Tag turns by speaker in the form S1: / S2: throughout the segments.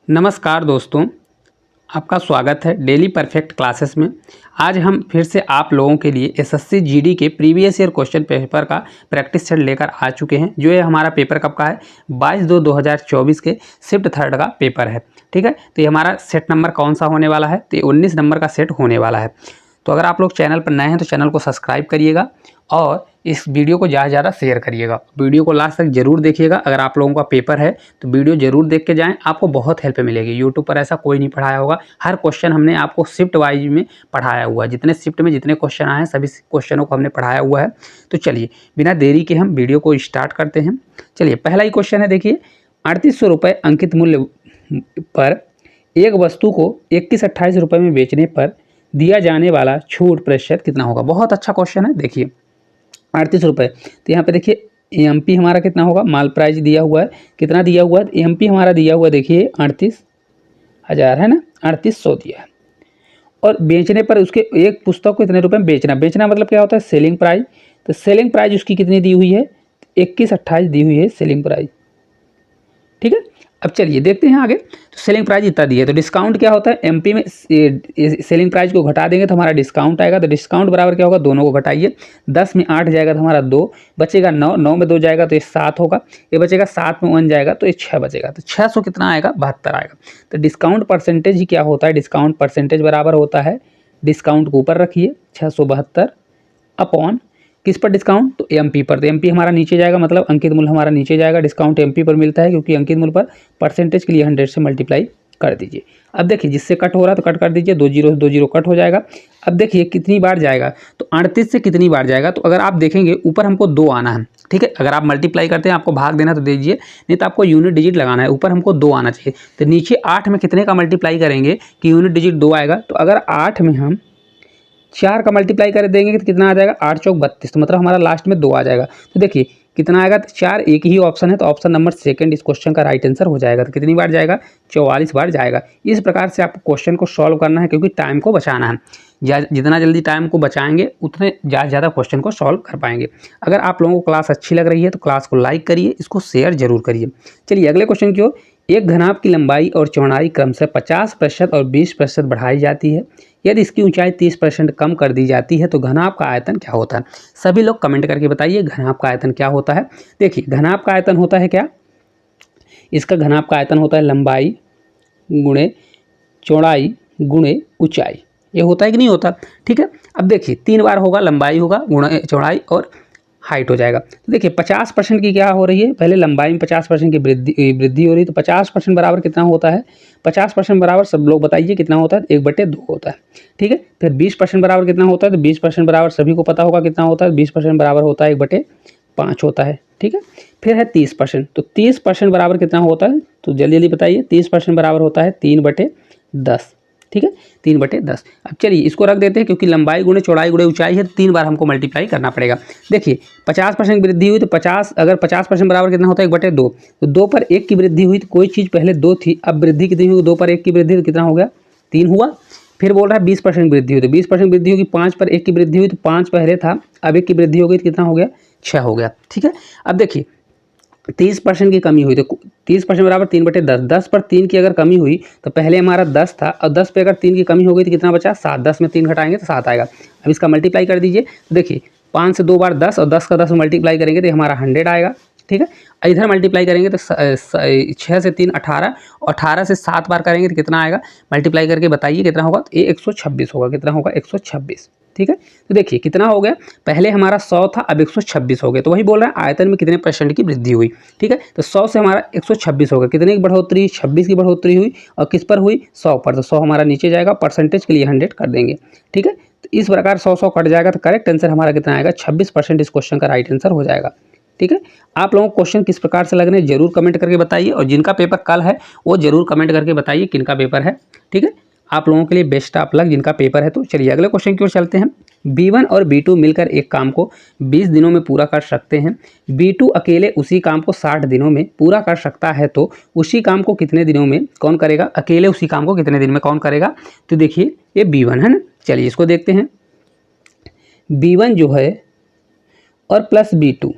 S1: नमस्कार दोस्तों, आपका स्वागत है डेली परफेक्ट क्लासेस में। आज हम फिर से आप लोगों के लिए एसएससी जीडी के प्रीवियस ईयर क्वेश्चन पेपर का प्रैक्टिस सेट लेकर आ चुके हैं। जो ये हमारा पेपर कब का है, 22/2/2024 के शिफ्ट थर्ड का पेपर है। ठीक है, तो ये हमारा सेट नंबर कौन सा होने वाला है, तो ये 19 नंबर का सेट होने वाला है। तो अगर आप लोग चैनल पर नए हैं तो चैनल को सब्सक्राइब करिएगा और इस वीडियो को ज़्यादा से ज़्यादा शेयर करिएगा। वीडियो को लास्ट तक जरूर देखिएगा। अगर आप लोगों का पेपर है तो वीडियो जरूर देख के जाएं, आपको बहुत हेल्प मिलेगी। यूट्यूब पर ऐसा कोई नहीं पढ़ाया होगा, हर क्वेश्चन हमने आपको शिफ्ट वाइज में पढ़ाया हुआ है। जितने शिफ्ट में जितने क्वेश्चन आए हैं सभी क्वेश्चनों को हमने पढ़ाया हुआ है। तो चलिए बिना देरी के हम वीडियो को स्टार्ट करते हैं। चलिए पहला ही क्वेश्चन है, देखिए 3800 रुपये अंकित मूल्य पर एक वस्तु को 21-28 रुपये में बेचने पर दिया जाने वाला छूट प्रतिशत कितना होगा। बहुत अच्छा क्वेश्चन है। देखिए 38 रुपये, तो यहाँ पे देखिए एमपी हमारा कितना होगा, माल प्राइस दिया हुआ है, कितना दिया हुआ है, एमपी हमारा दिया हुआ है देखिए 38,000 है ना, 3800 दिया है। और बेचने पर उसके एक पुस्तक को इतने रुपए में बेचना मतलब क्या होता है, सेलिंग प्राइस। तो सेलिंग प्राइस उसकी कितनी दी हुई है, 21-28 दी हुई है सेलिंग प्राइस। ठीक है, अब चलिए देखते हैं आगे। तो सेलिंग प्राइस इतना दी है, तो डिस्काउंट क्या होता है, एमपी में सेलिंग प्राइस को घटा देंगे तो हमारा डिस्काउंट आएगा। तो डिस्काउंट बराबर क्या होगा, दोनों को घटाइए, 10 में 8 जाएगा तो हमारा 2 बचेगा, 9 में 2 जाएगा तो ये 7 होगा, ये बचेगा, 7 में 1 जाएगा तो ये 6 बचेगा। तो 600 कितना आएगा, 72 आएगा। तो डिस्काउंट परसेंटेज ही क्या होता है, डिस्काउंट परसेंटेज बराबर होता है, डिस्काउंट को ऊपर रखिए 672 अपॉन किस पर, डिस्काउंट तो एमपी पर। तो एमपी हमारा नीचे जाएगा, मतलब अंकित मूल्य हमारा नीचे जाएगा, डिस्काउंट एमपी पर मिलता है क्योंकि अंकित मूल्य पर परसेंटेज के लिए 100 से मल्टीप्लाई कर दीजिए। अब देखिए जिससे कट हो रहा है तो कट कर दीजिए, 2 जीरो से 2 जीरो कट हो जाएगा। अब देखिए कितनी बार जाएगा, तो 38 से कितनी बार जाएगा, तो अगर आप देखेंगे ऊपर हमको 2 आना है। ठीक है, अगर आप मल्टीप्लाई करते हैं आपको भाग देना तो दीजिए, नहीं तो आपको यूनिट डिजिट लगाना है। ऊपर हमको 2 आना चाहिए, तो नीचे 8 में कितने का मल्टीप्लाई करेंगे कि यूनिट डिजिट 2 आएगा। तो अगर 8 में हम 4 का मल्टीप्लाई कर देंगे तो कितना आ जाएगा, 8 चौक 32, तो मतलब हमारा लास्ट में 2 आ जाएगा। तो देखिए कितना आएगा, तो 4 एक ही ऑप्शन है, तो ऑप्शन नंबर सेकंड इस क्वेश्चन का राइट आंसर हो जाएगा। तो कितनी बार जाएगा, 44 बार जाएगा। इस प्रकार से आपको क्वेश्चन को सॉल्व करना है क्योंकि टाइम को बचाना है। जितना जल्दी टाइम को बचाएंगे उतने ज़्यादा क्वेश्चन को सॉल्व कर पाएंगे। अगर आप लोगों को क्लास अच्छी लग रही है तो क्लास को लाइक करिए, इसको शेयर जरूर करिए। चलिए अगले क्वेश्चन की ओर। एक घनाभ की लंबाई और चौड़ाई क्रमशः 50% और 20% बढ़ाई जाती है। यदि इसकी ऊंचाई 30% कम कर दी जाती है तो घनाभ का आयतन क्या होता है। सभी लोग कमेंट करके बताइए घनाभ का आयतन क्या होता है। देखिए घनाभ का आयतन होता है क्या, इसका घनाभ का आयतन होता है लंबाई गुणे चौड़ाई गुणे ऊंचाई। ये होता है कि नहीं होता। ठीक है, अब देखिए 3 बार होगा, लंबाई होगा गुणे चौड़ाई और हाइट हो जाएगा। तो देखिए 50% की क्या हो रही है, पहले लंबाई में 50% की वृद्धि हो रही है। तो 50% बराबर कितना होता है, 50% बराबर सब लोग बताइए कितना होता है, 1/2 होता है। ठीक है, फिर 20% बराबर कितना होता है, तो 20% बराबर सभी को पता होगा कितना होता है, 20% बराबर होता है 1/5 होता है। ठीक है, फिर है 30%, तो 30% बराबर कितना होता है, तो जल्दी जल्दी बताइए, 30% बराबर होता है 3/10। ठीक है, 3/10। अब चलिए इसको रख देते हैं क्योंकि लंबाई गुणे चौड़ाई गुणे ऊंचाई है, तो 3 बार हमको मल्टीप्लाई करना पड़ेगा। देखिए 50% वृद्धि हुई तो 50, अगर 50% बराबर कितना होता है 1/2, तो 2 पर 1 की वृद्धि हुई, तो कोई चीज़ पहले 2 थी, अब वृद्धि कितनी हुई, 2 पर 1 की वृद्धि, तो कितना हो गया, 3 हुआ। फिर बोल रहा है 20% वृद्धि हुई, तो 20% वृद्धि होगी, 5 पर 1 की वृद्धि हुई, तो 5 पहले था, अब 1 की वृद्धि हो गई तो कितना हो गया, 6 हो गया। ठीक है, अब देखिए 30% की कमी हुई, तो 30% बराबर 3/10, 10 पर 3 की अगर कमी हुई तो पहले हमारा 10 था और 10 पे अगर 3 की कमी हो गई तो कितना बचा, 7, 10 में 3 घटाएंगे तो 7 आएगा। अब इसका मल्टीप्लाई कर दीजिए, तो देखिए 5 से 2 बार 10 और 10 का 10 मल्टीप्लाई करेंगे तो हमारा 100 आएगा। ठीक है, इधर मल्टीप्लाई करेंगे तो 6 से 3 18 और 18 से 7 बार करेंगे तो कितना आएगा, मल्टीप्लाई करके बताइए कितना होगा, तो ये 126 होगा। कितना होगा, 126। ठीक है, तो देखिए कितना हो गया, पहले हमारा 100 था अब 126 हो गया। तो वही बोल रहा है आयतन में कितने % की वृद्धि हुई। ठीक है, तो 100 से हमारा 126 हो गया, कितने की बढ़ोतरी, 26 की बढ़ोतरी हुई, और किस पर हुई, 100 पर। तो 100 हमारा नीचे जाएगा, परसेंटेज के लिए 100 कर देंगे। ठीक है, तो इस प्रकार 100 कट जाएगा, तो करेक्ट आंसर हमारा कितना आएगा, 26% इस क्वेश्चन का राइट आंसर हो जाएगा। ठीक है, आप लोगों को क्वेश्चन किस प्रकार से लग रहे हैं जरूर कमेंट करके बताइए, और जिनका पेपर कल है वो जरूर कमेंट करके बताइए किनका पेपर है। ठीक है, आप लोगों के लिए बेस्ट ऑफ लक जिनका पेपर है। तो चलिए अगले क्वेश्चन की ओर चलते हैं। B1 और B2 मिलकर एक काम को 20 दिनों में पूरा कर सकते हैं। B2 अकेले उसी काम को 60 दिनों में पूरा कर सकता है, तो उसी काम को कितने दिनों में कौन करेगा, अकेले उसी काम को कितने दिन में कौन करेगा। तो देखिए ये B1 है ना, चलिए इसको देखते हैं। B1 जो है और प्लस B2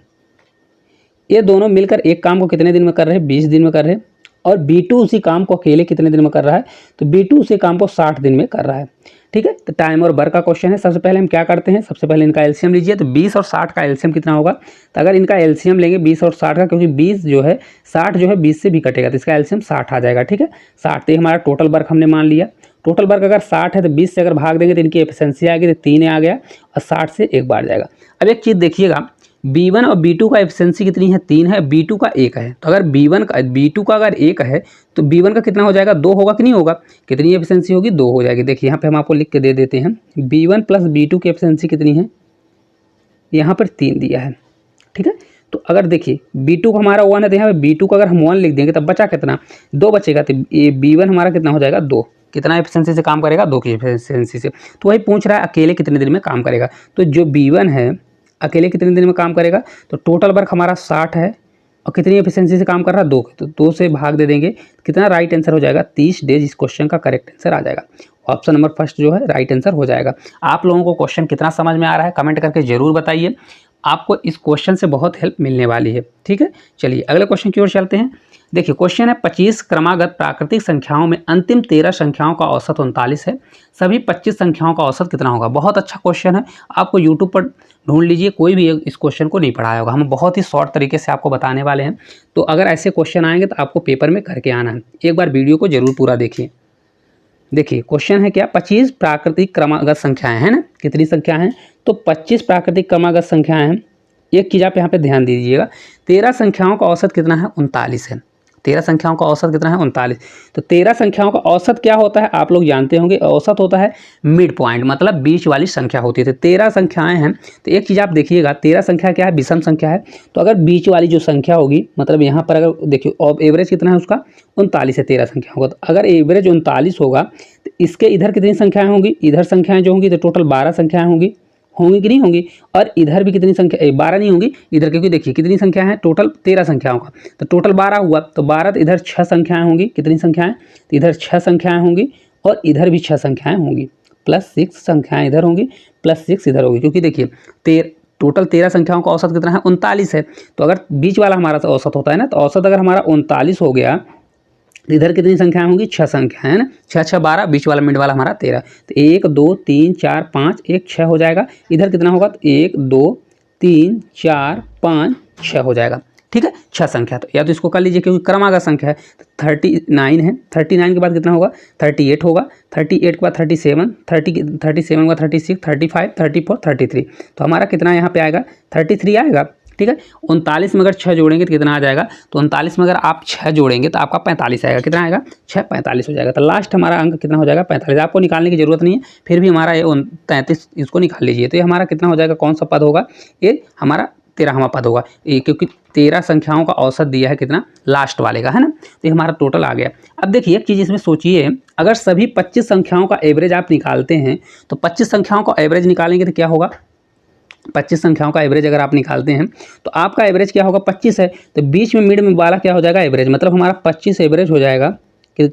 S1: ये दोनों मिलकर एक काम को कितने दिन में कर रहे हैं, 20 दिन में कर रहे हैं। और B2 उसी काम को अकेले कितने दिन में कर रहा है, तो B2 उसी काम को 60 दिन में कर रहा है। ठीक है, तो टाइम और वर्क का क्वेश्चन है। सबसे पहले हम क्या करते हैं, सबसे पहले इनका एलसीएम लीजिए। तो 20 और 60 का एलसीएम कितना होगा, तो अगर इनका एलसीएम लेंगे 20 और 60 का, क्योंकि 20 जो है 60 जो है 20 से भी कटेगा, तो इसका एलसीएम 60 आ जाएगा। ठीक है, 60 तो हमारा टोटल वर्क हमने मान लिया। टोटल वर्क अगर 60 है तो 20 से अगर भाग देंगे तो इनकी एफिशिएंसी आएगी, तो 3 आ गया और 60 से एक बार जाएगा। अब एक चीज़ देखिएगा, B1 और B2 का एफिशिएंसी कितनी है, 3 है, B2 का 1 है। तो अगर B2 का अगर 1 है तो B1 का कितना हो जाएगा, 2 होगा कि नहीं होगा, कितनी एफिशिएंसी होगी, 2 हो जाएगी। देखिए यहाँ पे हम आपको लिख के दे देते हैं, B1 प्लस B2 की एफिशिएंसी कितनी है, यहाँ पर 3 दिया है। ठीक है, तो अगर देखिए B2 का हमारा 1 है, तो यहाँ पे B2 का अगर हम 1 लिख देंगे तब बचा कितना, 2 बचेगा। तो ये B1 हमारा कितना हो जाएगा, 2। कितना एफिशिएंसी से काम करेगा, 2 की एफिशिएंसी से। तो वही पूछ रहा है अकेले कितने दिन में काम करेगा, तो जो B1 है अकेले कितने दिन में काम करेगा, तो टोटल वर्क हमारा 60 है और कितनी एफिशिएंसी से काम कर रहा है, 2। तो 2 से भाग दे देंगे, कितना राइट आंसर हो जाएगा, 30 डेज। इस क्वेश्चन का करेक्ट आंसर आ जाएगा। ऑप्शन नंबर फर्स्ट जो है राइट आंसर हो जाएगा। आप लोगों को क्वेश्चन कितना समझ में आ रहा है कमेंट करके जरूर बताइए, आपको इस क्वेश्चन से बहुत हेल्प मिलने वाली है। ठीक है, चलिए अगले क्वेश्चन की ओर चलते हैं। देखिए क्वेश्चन है, 25 क्रमागत प्राकृतिक संख्याओं में अंतिम 13 संख्याओं का औसत 39 है, सभी 25 संख्याओं का औसत कितना होगा। बहुत अच्छा क्वेश्चन है, आपको यूट्यूब पर ढूंढ लीजिए, कोई भी इस क्वेश्चन को नहीं पढ़ाया होगा, हम बहुत ही शॉर्ट तरीके से आपको बताने वाले हैं। तो अगर ऐसे क्वेश्चन आएंगे तो आपको पेपर में करके आना है, एक बार वीडियो को जरूर पूरा देखिए। देखिए क्वेश्चन है क्या, 25 प्राकृतिक क्रमागत संख्याएं हैं ना, कितनी संख्या हैं, तो 25 प्राकृतिक क्रमागत संख्याएं हैं। एक चीज़ आप यहाँ पे ध्यान दीजिएगा, 13 संख्याओं का औसत कितना है, 39 है। 13 संख्याओं का औसत कितना है, 39। तो 13 संख्याओं का औसत क्या होता है, आप लोग जानते होंगे, औसत होता है मिड पॉइंट, मतलब बीच वाली संख्या होती है। 13 संख्याएं हैं, तो एक चीज़ आप देखिएगा, 13 संख्या क्या है, विषम संख्या है। तो अगर बीच वाली जो संख्या होगी, मतलब यहाँ पर अगर देखिए एवरेज कितना है उसका, 39 है 13 संख्या होगा। तो अगर एवरेज 39 होगा तो इसके इधर कितनी संख्याएं होंगी, इधर संख्याएं जो होंगी तो टोटल 12 संख्याएं होंगी कि नहीं होंगी, और इधर भी कितनी संख्या, 12 नहीं होंगी इधर, क्योंकि देखिए कितनी संख्या है, टोटल 13 संख्याओं का, तो टोटल 12 हुआ, तो 12 तो इधर 6 संख्याएं होंगी, कितनी संख्याएं, तो इधर 6 संख्याएं होंगी और इधर भी 6 संख्याएं होंगी, प्लस 6 संख्याएं इधर होंगी, प्लस 6 इधर होगी, क्योंकि देखिए टोटल 13 संख्याओं का औसत कितना है, 39 है। तो अगर बीच वाला हमारा औसत होता है ना, तो औसत अगर हमारा 39 हो गया, इधर कितनी संख्याएं होंगी, 6 संख्या है ना, 6 6 12, बीच वाला मिड वाला हमारा 13, तो 1 2 3 4 5 1 6 हो जाएगा। इधर कितना होगा, तो 1 2 3 4 5 6 हो जाएगा। ठीक है, 6 संख्या, तो या तो इसको कर लीजिए क्योंकि क्रमागत संख्या है, तो 39 है, 39 के बाद कितना होगा, 38 होगा, 38 के बाद 37, 37 के बाद 36, 35, 34, 33, तो हमारा कितना यहाँ पे आएगा, 33 आएगा। ठीक है, 39 में अगर 6 जोड़ेंगे तो कितना आ जाएगा, तो 39 में अगर आप 6 जोड़ेंगे तो आपका 45 आएगा। कितना आएगा, 6 45 हो जाएगा। तो लास्ट हमारा अंक कितना हो जाएगा, 45। आपको निकालने की जरूरत नहीं है, फिर भी हमारा ये 33 इसको निकाल लीजिए, तो ये हमारा कितना हो जाएगा, कौन सा पद होगा, ये हमारा 13वां पद होगा, ये क्योंकि 13 संख्याओं का औसत दिया है कितना, लास्ट वाले का है ना, तो ये हमारा टोटल आ गया। अब देखिए एक चीज़ इसमें सोचिए, अगर सभी 25 संख्याओं का एवरेज आप निकालते हैं, तो 25 संख्याओं का एवरेज निकालेंगे तो क्या होगा, 25 संख्याओं का एवरेज अगर आप निकालते हैं तो आपका एवरेज क्या होगा, 25 है, तो बीच में मिड में वाला क्या हो जाएगा, एवरेज, मतलब हमारा 25 एवरेज हो जाएगा। कि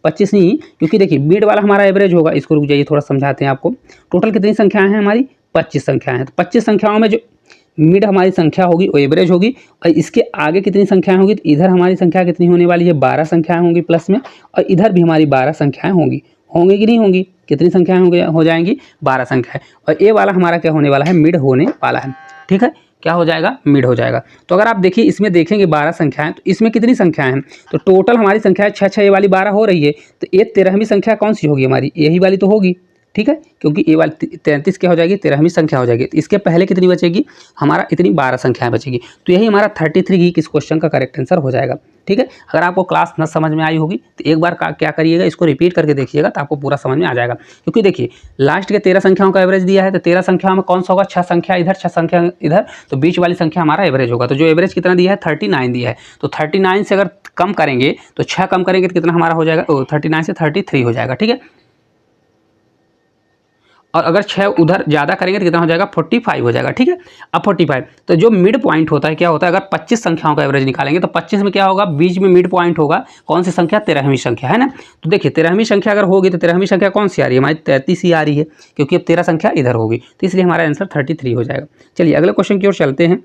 S1: 25 नहीं, क्योंकि देखिए मिड वाला हमारा एवरेज होगा। इसको रुक जाइए थोड़ा समझाते हैं आपको। टोटल कितनी संख्याएं हैं हमारी, 25 संख्याएं हैं, तो 25 संख्याओं में जो मिड हमारी संख्या होगी वो एवरेज होगी, और इसके आगे कितनी संख्याएं होगी, तो इधर हमारी संख्या कितनी होने वाली है, 12 संख्याएं होंगी प्लस में, और इधर भी हमारी 12 संख्याएं होंगी कि नहीं होंगी, कितनी संख्याएं हो जाएंगी, 12 संख्याएं, और ये वाला हमारा क्या होने वाला है, मिड होने वाला है। ठीक है, क्या हो जाएगा, मिड हो जाएगा। तो अगर आप देखिए इसमें देखेंगे 12 संख्याएं, तो इसमें कितनी संख्याएं हैं, तो टोटल हमारी संख्या है 6 6, ये वाली 12 हो रही है, तो ये 13वीं संख्या कौन सी होगी हमारी, यही वाली तो होगी। ठीक है, क्योंकि ये वाली 33 क्या हो जाएगी, 13वीं संख्या हो जाएगी। तो इसके पहले कितनी बचेगी, हमारा इतनी 12 संख्याएं बचेगी, तो यही हमारा 33 इस क्वेश्चन का करेक्ट आंसर हो जाएगा। ठीक है, अगर आपको क्लास न समझ में आई होगी तो एक बार क्या करिएगा, इसको रिपीट करके देखिएगा, तो आपको पूरा समझ में आ जाएगा। क्योंकि देखिए लास्ट के 13 संख्याओं का एवरेज दिया है, तो 13 संख्याओं में कौन सा होगा, 6 संख्या इधर 6 संख्या इधर, तो बीच वाली संख्या हमारा एवरेज होगा। तो जो एवरेज कितना दिया है, 39 दिया है, तो 39 से अगर कम करेंगे तो 6 कम करेंगे तो कितना हमारा हो जाएगा, 39 से 33 हो जाएगा। ठीक है, और अगर 6 उधर ज़्यादा करेंगे तो कितना हो जाएगा, 45 हो जाएगा। ठीक है, अब 45, तो जो मिड पॉइंट होता है क्या होता है, अगर 25 संख्याओं का एवरेज निकालेंगे तो 25 में क्या होगा, बीच में मिड पॉइंट होगा, कौन सी संख्या, 13वीं संख्या है ना। तो देखिए 13वीं संख्या अगर होगी तो 13वीं संख्या कौन सी आ रही है, हमारी 33 ही आ रही है, क्योंकि अब 13 संख्या इधर होगी, तो इसलिए हमारा आंसर 33 हो जाएगा। चलिए अगले क्वेश्चन की ओर चलते हैं।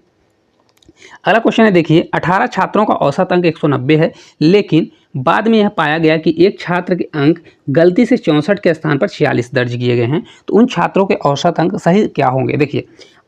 S1: अगला क्वेश्चन है, देखिए 18 छात्रों का औसत अंक 190 है, लेकिन बाद में यह पाया गया कि एक छात्र के अंक गलती से 64 के स्थान पर 46 दर्ज किए गए हैं, तो उन छात्रों के औसत अंक सही क्या होंगे। देखिए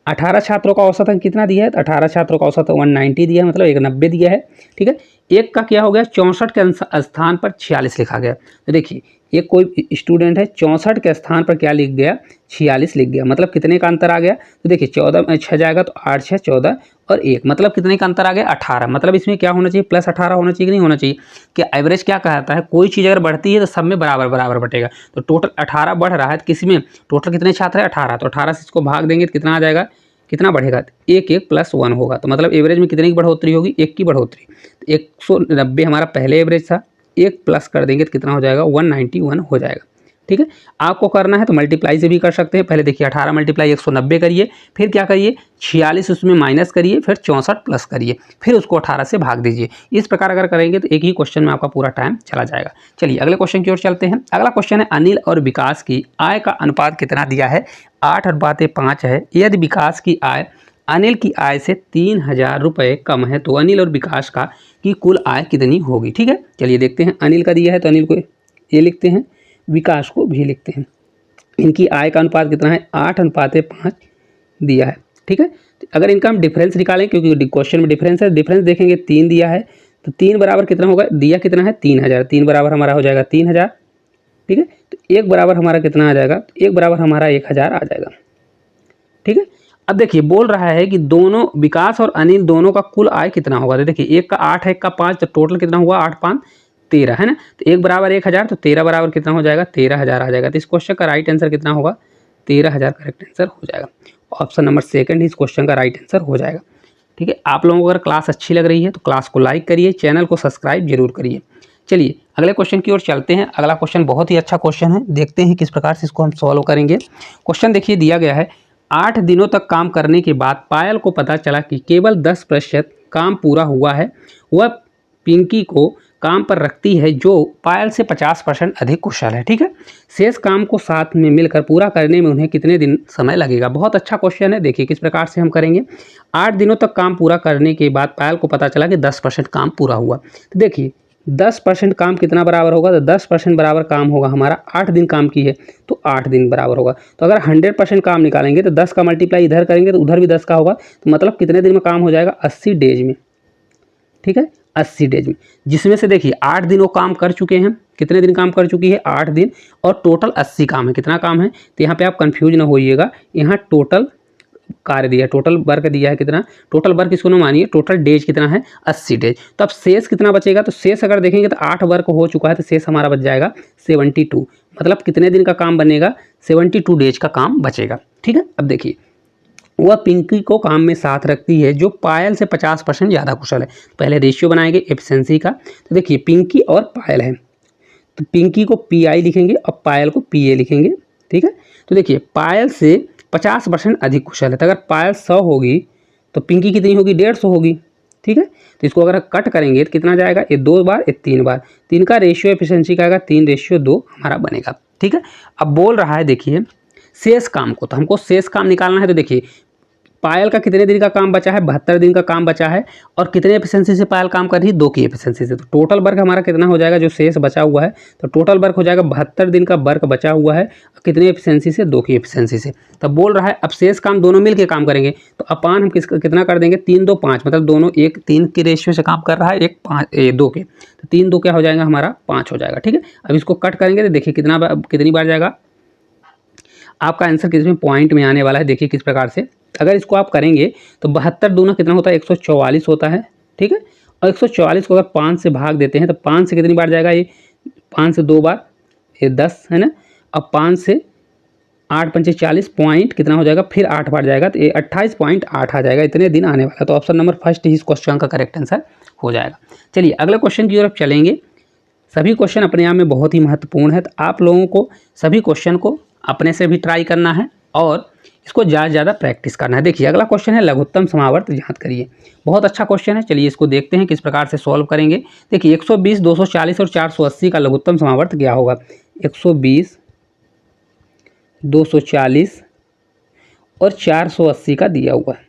S1: 18 छात्रों का औसत अंक कितना दिया है, तो 18 छात्रों का औसत 190 दिया है, मतलब 190 दिया है, ठीक है। एक का क्या हो गया, 64 के स्थान पर 46 लिखा गया। तो देखिए एक कोई स्टूडेंट है 64 के स्थान पर क्या लिख गया, 46 लिख गया, मतलब कितने का अंतर आ गया। तो देखिए 14 में 6 जाएगा तो 8 6 14 और 1, मतलब कितने का अंतर आ गया, 18। मतलब इसमें क्या होना चाहिए, प्लस 18 होना चाहिए कि नहीं होना चाहिए। कि एवरेज क्या कहता है, कोई चीज़ अगर बढ़ती है तो सब में बराबर बराबर बटेगा। तो टोटल 18 बढ़ रहा है, तो किसी में टोटल कितने छात्र है, 18। तो 18 से इसको भाग देंगे तो कितना आ जाएगा, कितना बढ़ेगा, 1 1 + 1 होगा। तो मतलब एवरेज में कितने की बढ़ोतरी होगी, 1 की बढ़ोतरी। तो 190 हमारा पहले एवरेज था, 1 प्लस कर देंगे तो कितना हो जाएगा, 191 हो जाएगा, ठीक है। आपको करना है तो मल्टीप्लाई से भी कर सकते हैं। पहले देखिए 18 × 190 करिए, फिर क्या करिए 46 उसमें माइनस करिए, फिर 64 प्लस करिए, फिर उसको 18 से भाग दीजिए। इस प्रकार अगर करेंगे तो एक ही क्वेश्चन में आपका पूरा टाइम चला जाएगा। चलिए अगले क्वेश्चन की ओर चलते हैं। अगला क्वेश्चन है, अनिल और विकास की आय का अनुपात कितना दिया है, 8:5 है। यदि विकास की आय अनिल की आय से 3000 रुपये कम है तो अनिल और विकास का की कुल आय कितनी होगी, ठीक है। चलिए देखते हैं, अनिल का दिया है तो अनिल को ये लिखते हैं, विकास को भी लिखते हैं। इनकी आय का अनुपात कितना है, 8:5 दिया है, ठीक है। तो अगर इनका हम डिफरेंस निकालें, क्योंकि क्वेश्चन में डिफरेंस है, डिफरेंस देखेंगे 3 दिया है, तो 3 बराबर कितना होगा, दिया कितना है 3000, 3 बराबर हमारा हो जाएगा 3000, ठीक है। तो 1 बराबर हमारा कितना आ जाएगा, 1 बराबर हमारा 1000 आ जाएगा, ठीक है। अब देखिए बोल रहा है कि दोनों विकास और अनिल दोनों का कुल आय कितना होगा। तो देखिए एक का 8 है, एक का 5, तो टोटल कितना हुआ, 8 5 13 है ना। तो 1 बराबर 1000, तो 13 बराबर कितना हो जाएगा, 13000 आ जाएगा। तो इस क्वेश्चन का राइट आंसर कितना होगा, 13000 करेक्ट आंसर हो जाएगा। ऑप्शन नंबर सेकंड इस क्वेश्चन का राइट आंसर हो जाएगा, ठीक है। आप लोगों को अगर क्लास अच्छी लग रही है तो क्लास को लाइक करिए, चैनल को सब्सक्राइब जरूर करिए। चलिए अगले क्वेश्चन की ओर चलते हैं। अगला क्वेश्चन बहुत ही अच्छा क्वेश्चन है, देखते हैं किस प्रकार से इसको हम सॉल्व करेंगे। क्वेश्चन देखिए दिया गया है, 8 दिनों तक काम करने के बाद पायल को पता चला कि केवल 10% काम पूरा हुआ है। वह पिंकी को काम पर रखती है जो पायल से 50% अधिक कुशल है, ठीक है। शेष काम को साथ में मिलकर पूरा करने में उन्हें कितने दिन समय लगेगा। बहुत अच्छा क्वेश्चन है, देखिए किस प्रकार से हम करेंगे। 8 दिनों तक काम पूरा करने के बाद पायल को पता चला कि 10% काम पूरा हुआ। तो देखिए 10% काम कितना बराबर होगा, तो 10% बराबर काम होगा हमारा, 8 दिन काम की है तो 8 दिन बराबर होगा। तो अगर 100% काम निकालेंगे तो 10 का मल्टीप्लाई इधर करेंगे तो उधर भी 10 का होगा, तो मतलब कितने दिन में काम हो जाएगा, 80 डेज में, ठीक है, 80 डेज में। जिसमें से देखिए 8 दिन वो काम कर चुके हैं, कितने दिन काम कर चुकी है, 8 दिन, और टोटल 80 काम है। कितना काम है, तो यहाँ पे आप कंफ्यूज ना होइएगा, यहाँ टोटल कार्य दिया है, टोटल वर्क दिया है कितना, टोटल वर्क इसको ना मानिए, टोटल डेज कितना है 80 डेज। तो अब शेष कितना बचेगा, तो शेष अगर देखेंगे तो 8 वर्क हो चुका है, तो शेष हमारा बच जाएगा 72। मतलब कितने दिन का काम बनेगा, 72 डेज का काम बचेगा, ठीक है। अब देखिए वह पिंकी को काम में साथ रखती है जो पायल से 50% ज़्यादा कुशल है। पहले रेशियो बनाएंगे एफिशिएंसी का। तो देखिए पिंकी और पायल है, तो पिंकी को PI लिखेंगे और पायल को PA लिखेंगे, ठीक है। तो देखिए पायल से 50% अधिक कुशल है, तो अगर पायल 100 होगी तो पिंकी कितनी होगी, 150 होगी, ठीक है। तो इसको अगर कट करेंगे तो कितना जाएगा, ये 2 बार, ये 3 बार, 3 का रेशियो एफिशिएंसी का आएगा 3:2 हमारा बनेगा, ठीक है। अब बोल रहा है देखिए शेष काम को, तो हमको शेष काम निकालना है। तो देखिए पायल का कितने दिन का काम बचा है, 72 दिन का काम बचा है, और कितने एफिशिएंसी से पायल काम कर रही है, 2 की एफिशिएंसी से। तो टोटल वर्क हमारा कितना हो जाएगा, जो शेष बचा हुआ है, तो टोटल वर्क हो जाएगा 72 दिन का वर्क बचा हुआ है, कितने एफिशिएंसी से, 2 की एफिशिएंसी से। तब बोल रहा है अब शेष काम दोनों मिल के काम करेंगे, तो अपान हम कितना कर देंगे, 3 2 5, मतलब दोनों 1 3 के रेशियो से काम कर रहा है, 1 5 2 के, तो 3 2 क्या हो जाएगा हमारा, 5 हो जाएगा, ठीक है। अब इसको कट करेंगे तो देखिए कितनी बार जाएगा, आपका आंसर किस में पॉइंट में आने वाला है। देखिए किस प्रकार से अगर इसको आप करेंगे तो 72 दूना कितना होता है, 144 होता है, ठीक है। और 144 को अगर 5 से भाग देते हैं तो 5 से कितनी बार जाएगा, ये 5 से 2 बार, ये 10 है ना। अब 5 से 8 पंचे 40 पॉइंट कितना हो जाएगा, फिर 8 बार जाएगा, तो ये 28.8 आ जाएगा, इतने दिन आने वाला। तो ऑप्शन नंबर फर्स्ट इस क्वेश्चन का करेक्ट आंसर हो जाएगा। चलिए अगले क्वेश्चन की ओर चलेंगे। सभी क्वेश्चन अपने आप में बहुत ही महत्वपूर्ण है, तो आप लोगों को सभी क्वेश्चन को अपने से भी ट्राई करना है और इसको ज़्यादा से ज़्यादा प्रैक्टिस करना है। देखिए अगला क्वेश्चन है लघुत्तम समावर्त ज्ञात करिए। बहुत अच्छा क्वेश्चन है, चलिए इसको देखते हैं किस प्रकार से सॉल्व करेंगे। देखिए 120, 240 और 480 का लघुत्तम समावर्त क्या होगा। 120, 240 और 480 का दिया हुआ है।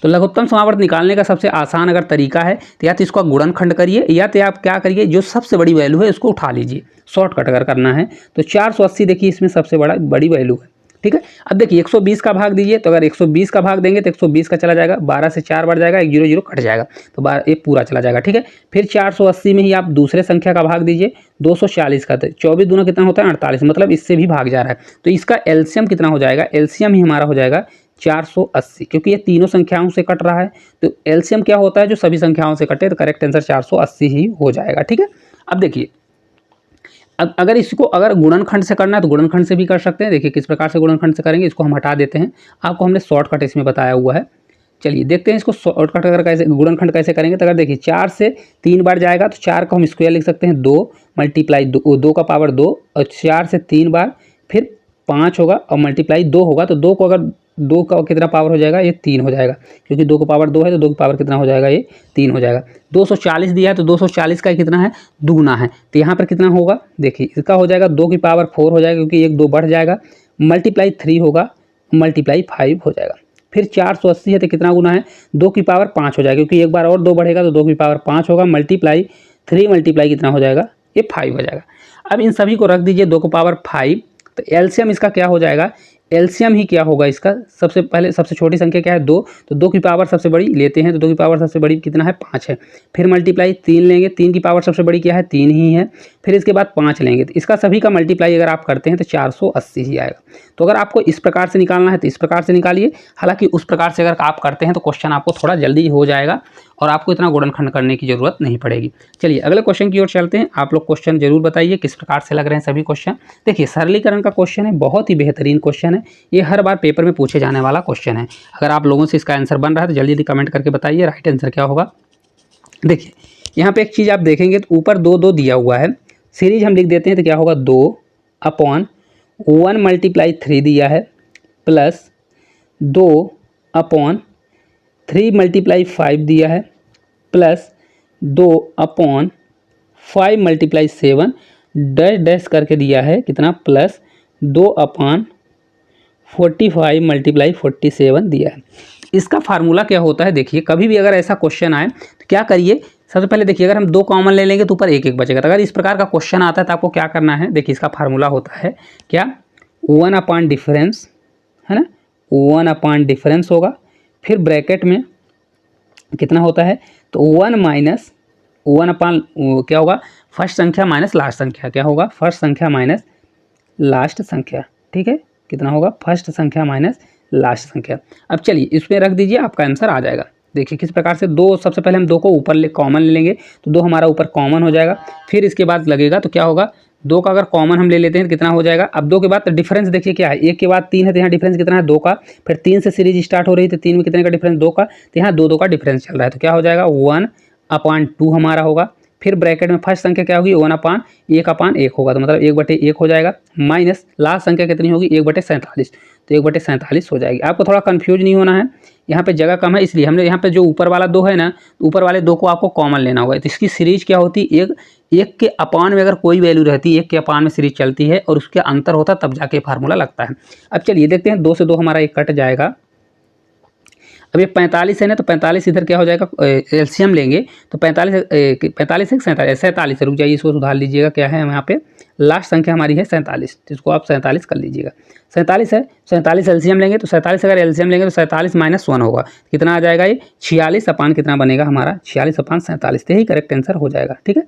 S1: तो लघुत्तम समावर्त निकालने का सबसे आसान अगर तरीका है तो या तो इसको गुणनखंड करिए या तो आप क्या करिए, जो सबसे बड़ी वैल्यू है उसको उठा लीजिए। शॉर्टकट अगर करना है तो 480 देखिए इसमें सबसे बड़ी वैल्यू है, ठीक है। अब देखिए 120 का भाग दीजिए, तो अगर 120 का भाग देंगे तो 120 का चला जाएगा, 12 से 4 बढ़ जाएगा, 1 0 0 कट जाएगा, तो 12 ये पूरा चला जाएगा, ठीक है। फिर 480 में ही आप दूसरे संख्या का भाग दीजिए 240 का, तो 24 दूना कितना होता है 48, मतलब इससे भी भाग जा रहा है। तो इसका एलसीएम कितना हो जाएगा, एलसीएम ही हमारा हो जाएगा 480, क्योंकि ये तीनों संख्याओं से कट रहा है। तो एलसीएम क्या होता है, जो सभी संख्याओं से कटे, तो करेक्ट आंसर 480 ही हो जाएगा, ठीक है। अब देखिए अब अगर इसको अगर गुणनखंड से करना है तो गुणनखंड से भी कर सकते हैं। देखिए किस प्रकार से गुणनखंड से करेंगे, इसको हम हटा देते हैं, आपको हमने शॉर्टकट इसमें बताया हुआ है। चलिए देखते हैं इसको शॉर्टकट अगर कैसे गुणनखंड कैसे करेंगे। तो अगर देखिए 4 से 3 बार जाएगा तो 4 को हम स्क्वायर लिख सकते हैं, 2 मल्टीप्लाई 2 का पावर 2, और 4 से 3 बार फिर 5 होगा और मल्टीप्लाई 2 होगा, तो 2 को अगर 2 का कितना पावर हो जाएगा, ये 3 हो जाएगा, क्योंकि 2 को पावर 2 है तो 2 की पावर कितना हो जाएगा, ये 3 हो जाएगा। 240 दिया है तो 240 का कितना है, दुगुना है, तो यहाँ पर कितना होगा, देखिए इसका हो जाएगा 2 की पावर 4 हो जाएगा, क्योंकि 1 2 बढ़ जाएगा, मल्टीप्लाई 3 होगा, मल्टीप्लाई 5 हो जाएगा। फिर 480 है तो कितना गुना है, 2 की पावर 5 हो जाएगा, क्योंकि एक बार और 2 बढ़ेगा तो 2 की पावर 5 होगा, मल्टीप्लाई 3 मल्टीप्लाई कितना हो जाएगा, ये 5 हो जाएगा। अब इन सभी को रख दीजिए 2 की पावर 5, तो एलसीएम इसका क्या हो जाएगा, एलसीएम ही क्या होगा इसका, सबसे पहले सबसे छोटी संख्या क्या है 2, तो 2 की पावर सबसे बड़ी लेते हैं, तो 2 की पावर सबसे बड़ी कितना है 5 है, फिर मल्टीप्लाई 3 लेंगे, 3 की पावर सबसे बड़ी क्या है 3 ही है, फिर इसके बाद 5 लेंगे, तो इसका सभी का मल्टीप्लाई अगर आप करते हैं तो 480 ही आएगा। तो अगर आपको इस प्रकार से निकालना है तो इस प्रकार से निकालिए, हालांकि उस प्रकार से अगर आप करते हैं तो क्वेश्चन आपको थोड़ा जल्दी हो जाएगा और आपको इतना गुणनखंड करने की जरूरत नहीं पड़ेगी। चलिए अगले क्वेश्चन की ओर चलते हैं। आप लोग क्वेश्चन जरूर बताइए किस प्रकार से लग रहे हैं सभी क्वेश्चन। देखिए सरलीकरण का क्वेश्चन है, बहुत ही बेहतरीन क्वेश्चन है, ये हर बार पेपर में पूछे जाने वाला क्वेश्चन है। अगर आप लोगों से इसका आंसर बन रहा है तो जल्दी जल्दी कमेंट करके बताइए राइट आंसर क्या होगा। देखिए यहाँ पे एक चीज़ आप देखेंगे तो ऊपर 2 2 दिया हुआ है, सीरीज हम लिख देते हैं तो क्या होगा 2/1 मल्टीप्लाई 3 दिया है, प्लस 2/3 मल्टीप्लाई 5 दिया है, प्लस 2/5 मल्टीप्लाई 7 डैश डैश करके दिया है कितना, प्लस 2/45 मल्टीप्लाई 47 दिया है। इसका फार्मूला क्या होता है, देखिए कभी भी अगर ऐसा क्वेश्चन आए तो क्या करिए, सबसे पहले देखिए अगर हम 2 कॉमन ले लेंगे तो ऊपर 1 1 बचेगा। तो अगर इस प्रकार का क्वेश्चन आता है तो आपको क्या करना है, देखिए इसका फार्मूला होता है क्या, 1 डिफरेंस है ना, 1 डिफरेंस होगा, फिर ब्रैकेट में कितना होता है, तो 1 माइनस 1 क्या होगा, फर्स्ट संख्या माइनस लास्ट संख्या, क्या होगा फर्स्ट संख्या माइनस लास्ट संख्या, ठीक है, कितना होगा फर्स्ट संख्या माइनस लास्ट संख्या। अब चलिए इसमें रख दीजिए, आपका आंसर आ जाएगा। देखिए किस प्रकार से, 2 सबसे पहले हम 2 को ऊपर कॉमन ले लेंगे तो 2 हमारा ऊपर कॉमन हो जाएगा, फिर इसके बाद लगेगा तो क्या होगा, 2 का अगर कॉमन हम ले लेते हैं तो कितना हो जाएगा। अब 2 के बाद तो डिफरेंस देखिए क्या है, 1 के बाद 3 है तो यहाँ डिफरेंस कितना है 2 का, फिर 3 से सीरीज स्टार्ट हो रही है तो 3 में कितने का डिफरेंस 2 का, तो यहाँ 2 2 का डिफरेंस चल रहा है, तो क्या हो जाएगा 1/2 हमारा होगा। फिर ब्रैकेट में फर्स्ट संख्या क्या होगी 1/1 होगा, तो मतलब 1/1 हो जाएगा, माइनस लास्ट संख्या कितनी होगी 1/47, तो 1/47 हो जाएगी। आपको थोड़ा कंफ्यूज नहीं होना है, यहाँ पे जगह कम है इसलिए हमने यहाँ पे जो ऊपर वाला 2 है ना, ऊपर वाले 2 को आपको कॉमन लेना होगा। तो इसकी सीरीज क्या होती है, एक के अपान में अगर कोई वैल्यू रहती है, 1 के अपान में सीरीज चलती है और उसके अंतर होता है तब जाके फार्मूला लगता है। अब चलिए देखते हैं, 2 से 2 हमारा 1 कट जाएगा। अब ये 45 है ना, तो 45 इधर क्या हो जाएगा, एलसीएम लेंगे तो 45 1 47, रुक जाइए इसको सुधार लीजिएगा, क्या है यहाँ पे लास्ट संख्या हमारी है 47, तो इसको आप 47 कर लीजिएगा। 47 है, 47 एलसीएम लेंगे तो 47 अगर एलसीएम लेंगे तो 47 माइनस 1 होगा, कितना आ जाएगा ये 46 अपान कितना बनेगा हमारा 46/47, तो यही करेक्ट आंसर हो जाएगा, ठीक है।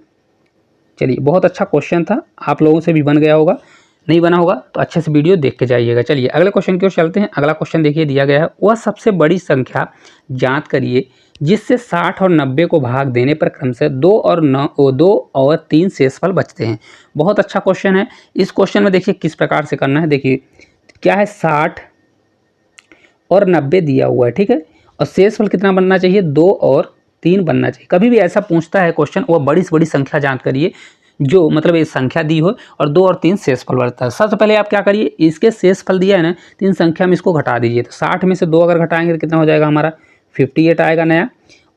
S1: चलिए बहुत अच्छा क्वेश्चन था, आप लोगों से भी बन गया होगा, नहीं बना होगा तो अच्छे से वीडियो देख के जाइएगा। चलिए अगले क्वेश्चन की ओर चलते हैं। अगला क्वेश्चन देखिए दिया गया है, वह सबसे बड़ी संख्या ज्ञात करिए जिससे 60 और 90 को भाग देने पर क्रमशः 2 और 3 शेषफल बचते हैं। बहुत अच्छा क्वेश्चन है। इस क्वेश्चन में देखिए किस प्रकार से करना है, देखिए क्या है 60 और 90 दिया हुआ है, ठीक है, और शेषफल कितना बनना चाहिए 2 और 3 बनना चाहिए। कभी भी ऐसा पूछता है क्वेश्चन, वह बड़ी से बड़ी संख्या ज्ञात करिए जो मतलब ये संख्या दी हो और 2 और 3 शेषफल बढ़ता है। सबसे पहले आप क्या करिए, इसके शेषफल दिया है ना 3 संख्या में इसको घटा दीजिए, तो 60 में से 2 अगर घटाएंगे तो कितना हो जाएगा हमारा 58 आएगा नया,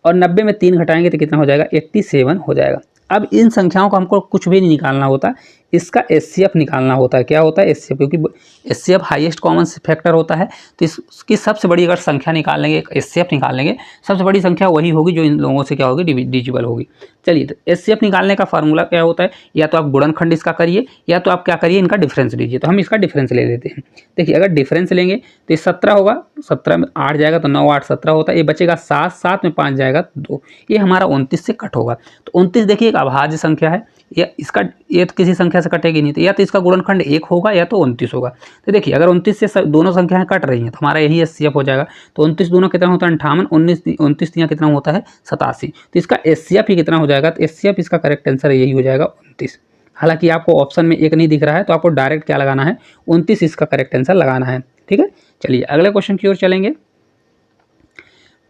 S1: और 90 में 3 घटाएंगे तो कितना हो जाएगा 87 हो जाएगा। अब इन संख्याओं को हमको कुछ भी नहीं निकालना होता, इसका एचसीएफ निकालना होता है। क्या होता है? एचसीएफ, क्योंकि एचसीएफ हाईएस्ट कॉमन फैक्टर होता है। तो इसकी सबसे बड़ी अगर संख्या निकाल लेंगे, एचसीएफ निकाल लेंगे, सबसे बड़ी संख्या वही होगी जो इन लोगों से क्या होगी, डिविजिबल होगी। चलिए, तो एचसीएफ निकालने का फार्मूला क्या होता है? या तो आप गुणनखंड इसका करिए, या तो आप क्या करिए, इनका डिफरेंस लीजिए। तो हम इसका डिफरेंस ले लेते हैं। देखिए, अगर डिफरेंस लेंगे तो ये 17 होगा, 17 में 8 जाएगा तो 9 8 17 होता है। ये बचेगा 7, 7 में 5 जाएगा 2, ये हमारा 29 से कट होगा। तो 29 देखिए एक अभाज्य संख्या है, ये तो किसी संख्या से कटेगी नहीं, तो या तो इसका गुणनखंड 1 होगा या तो 29 होगा। तो देखिए, अगर 29 से दोनों संख्याएं कट रही हैं तो हमारा यही एचसीएफ हो जाएगा। तो 29 दूना कितना होता है? 58, 29 यहाँ कितना होता है? 87। तो इसका एचसीएफ ही कितना हो जाएगा? तो एचसीएफ इसका करेक्ट आंसर यही हो जाएगा 29। हालांकि आपको ऑप्शन में 1 नहीं दिख रहा है, तो आपको डायरेक्ट क्या लगाना है? 29 इसका करेक्ट आंसर लगाना है। ठीक है, चलिए अगले क्वेश्चन की ओर चलेंगे।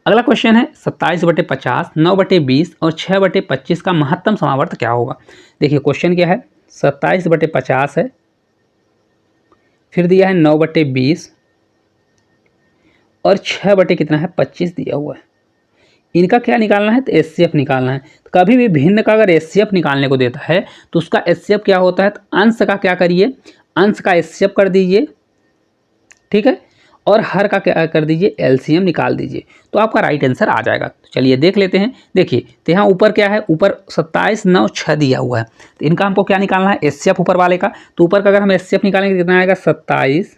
S1: अगला क्वेश्चन है 27/50, 9/20 और 6/25 का महत्तम समावर्त क्या होगा? देखिए, क्वेश्चन क्या है? 27/50 है, फिर दिया है 9/20 और 6 कितना है? 25 दिया हुआ है। इनका क्या निकालना है? तो एचसीएफ निकालना है। तो कभी भी भिन्न का अगर एचसीएफ निकालने को देता है तो उसका एचसीएफ क्या होता है? तो अंश का क्या करिए? अंश का एचसीएफ कर दीजिए, ठीक है, और हर का क्या कर दीजिए? एलसीएम निकाल दीजिए, तो आपका राइट आंसर आ जाएगा। तो चलिए देख लेते हैं। देखिए, तो यहाँ ऊपर क्या है? ऊपर 27, 9, 6 दिया हुआ है। तो इनका हमको क्या निकालना है? एचसीएफ ऊपर वाले का। तो ऊपर का अगर हम एचसीएफ निकालेंगे तो कितना आएगा? 27,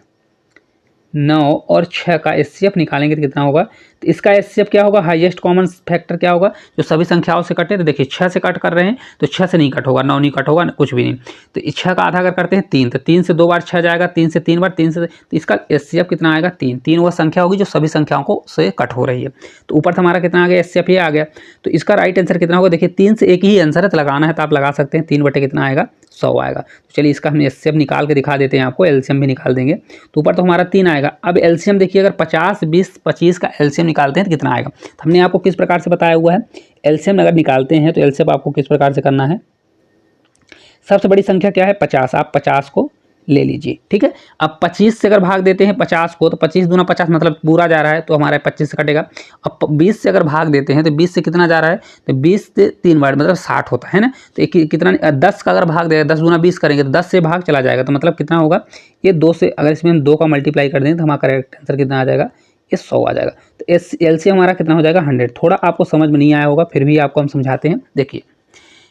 S1: 9 और 6 का एचसीएफ निकालेंगे तो कितना होगा? तो इसका एचसीएफ क्या होगा? हाईएस्ट कॉमन फैक्टर क्या होगा? जो सभी संख्याओं से कटे। तो देखिए, 6 से कट कर रहे हैं तो 6 से नहीं कट होगा, 9 नहीं कट होगा, कुछ भी नहीं। तो 6 का आधा अगर करते हैं 3, तो 3 से 2 बार 6 जाएगा, 3 से 3 बार, 3 से, तो इसका एचसीएफ कितना आएगा? 3। 3 वह संख्या होगी जो सभी संख्याओं को से कट हो रही है। तो ऊपर से हमारा कितना आ गया? एचसीएफ ये आ गया। तो इसका राइट आंसर कितना होगा? देखिए, 3 से एक ही आंसर है, तो लगाना है तो आप लगा सकते हैं। 3 बटे कितना आएगा? 100 आएगा। तो चलिए इसका हम एचसीएफ निकाल के दिखा देते हैं आपको, एलसीएम भी निकाल देंगे। तो ऊपर तो हमारा 3 आएगा। अब एलसीएम देखिए, अगर 50, 20, 25 का एलसीएम निकालते हैं तो कितना आएगा? तो हमने आपको किस प्रकार से बताया हुआ है, एलसीएम अगर निकालते हैं तो एलसीएम आपको किस प्रकार से करना है? सबसे बड़ी संख्या क्या है? 50। आप 50 को ले लीजिए, ठीक है। अब 25 से अगर भाग देते हैं 50 को, तो 25 दूना 50 मतलब पूरा जा रहा है, तो हमारा 25 से कटेगा। अब 20 से अगर भाग देते हैं तो 20 से कितना जा रहा है? तो 20 से 3 बार मतलब 60 होता है ना। तो एक कितना, 10 का अगर भाग देगा, 10 दूना 20 करेंगे तो 10 से भाग चला जाएगा, तो मतलब कितना होगा? ये 2 से, अगर इसमें हम 2 का मल्टीप्लाई कर दें तो हमारा करेक्ट आंसर कितना आ जाएगा? ये 100 आ जाएगा। तो एलसीएम हमारा कितना हो जाएगा? 100। थोड़ा आपको समझ में नहीं आया होगा, फिर भी आपको हम समझाते हैं। देखिए,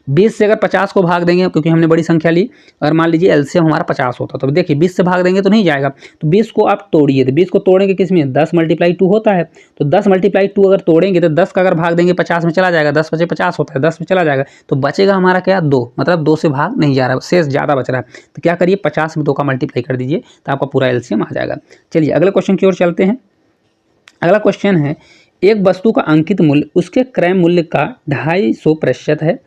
S1: 20 से अगर 50 को भाग देंगे, क्योंकि हमने बड़ी संख्या ली, अगर मान लीजिए एलसीएम हमारा 50 होता, तो देखिए 20 से भाग देंगे तो नहीं जाएगा, तो 20 को आप तोड़िए। तो 20 को तोड़ेंगे किस में? 10 × 2 होता है। तो 10 × 2 अगर तोड़ेंगे तो 10 का अगर भाग देंगे 50 में चला जाएगा, 10 बचे 50 होता है, 10 में चला जाएगा, तो बचेगा हमारा क्या? 2, मतलब 2 से भाग नहीं जा रहा है, शेष ज़्यादा बच रहा है। तो क्या करिए? 50 में 2 का मल्टीप्लाई कर दीजिए, तो आपका पूरा एलसीएम आ जाएगा। चलिए अगले क्वेश्चन की ओर चलते हैं। अगला क्वेश्चन है, एक वस्तु का अंकित मूल्य उसके क्रय मूल्य का 250% है।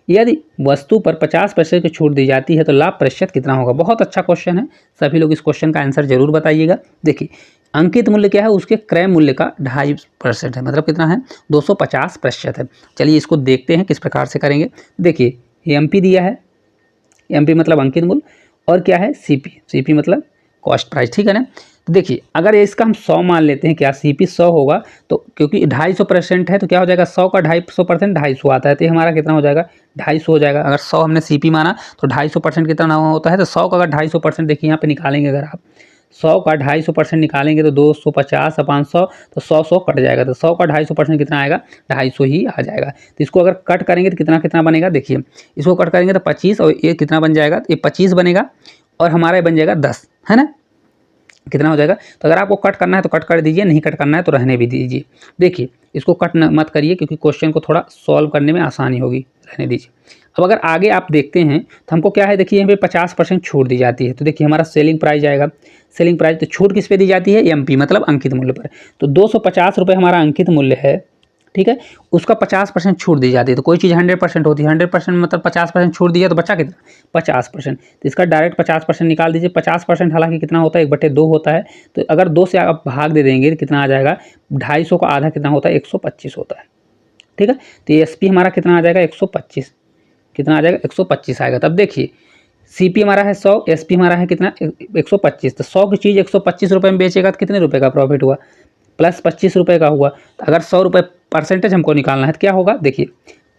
S1: यदि वस्तु पर 50% की छूट दी जाती है तो लाभ प्रतिशत कितना होगा? बहुत अच्छा क्वेश्चन है, सभी लोग इस क्वेश्चन का आंसर जरूर बताइएगा। देखिए, अंकित मूल्य क्या है? उसके क्रय मूल्य का 250% है, मतलब कितना है? 250% है। चलिए इसको देखते हैं किस प्रकार से करेंगे। देखिए, एमपी दिया है, एमपी मतलब अंकित मूल्य, और क्या है? सीपी, सीपी मतलब कॉस्ट प्राइस, ठीक है ना। तो देखिए, अगर इसका हम 100 मान लेते हैं, क्या सीपी 100 होगा, तो क्योंकि 250% है तो क्या हो जाएगा? 100 का 250% 250 आता है, तो हमारा कितना हो जाएगा? 250 हो जाएगा। अगर 100 हमने सीपी माना तो 250% कितना होता है? तो 100 का अगर 250% देखिए यहाँ पे निकालेंगे, अगर आप 100 का 250% निकालेंगे तो 250 5 100, तो 100 कट जाएगा, तो 100 का 250% कितना आएगा? 250 ही आ जाएगा। तो इसको अगर कट करेंगे तो कितना कितना बनेगा? देखिए, इसको कट करेंगे तो 25, और ये कितना बन जाएगा? ये 25 बनेगा, और हमारा ये बन जाएगा 10, है ना। कितना हो जाएगा? तो अगर आपको कट करना है तो कट कर दीजिए, नहीं कट करना है तो रहने भी दीजिए। देखिए, इसको कट मत करिए, क्योंकि क्वेश्चन को थोड़ा सॉल्व करने में आसानी होगी, रहने दीजिए। अब अगर आगे आप देखते हैं तो हमको क्या है? देखिए, यहाँ पे 50% छूट दी जाती है, तो देखिए हमारा सेलिंग प्राइस आएगा। सेलिंग प्राइस, तो छूट किस पे दी जाती है? एमपी मतलब अंकित मूल्य पर। तो 250 रुपये हमारा अंकित मूल्य है, ठीक है, उसका 50% छूट दी जाती है। तो कोई चीज़ 100% होती है, 100% मतलब 50% छूट दिया तो बचा कितना? 50%। तो इसका डायरेक्ट 50% निकाल दीजिए। 50% हालांकि कितना होता है? 1/2 होता है। तो अगर 2 से आप भाग दे देंगे तो कितना आ जाएगा? 250 का आधा कितना होता है? 125 होता है, ठीक है। तो ये एसपी हमारा कितना आ जाएगा? 125। कितना आ जाएगा? 125 आएगा। तब देखिए, सीपी हमारा है 100, एसपी हमारा है कितना? 125। तो 100 की चीज़ 125 रुपये में बेचेगा तो कितने रुपये का प्रॉफिट हुआ? प्लस 25 रुपये का हुआ। तो अगर 100 रुपये परसेंटेज हमको निकालना है तो क्या होगा? देखिए,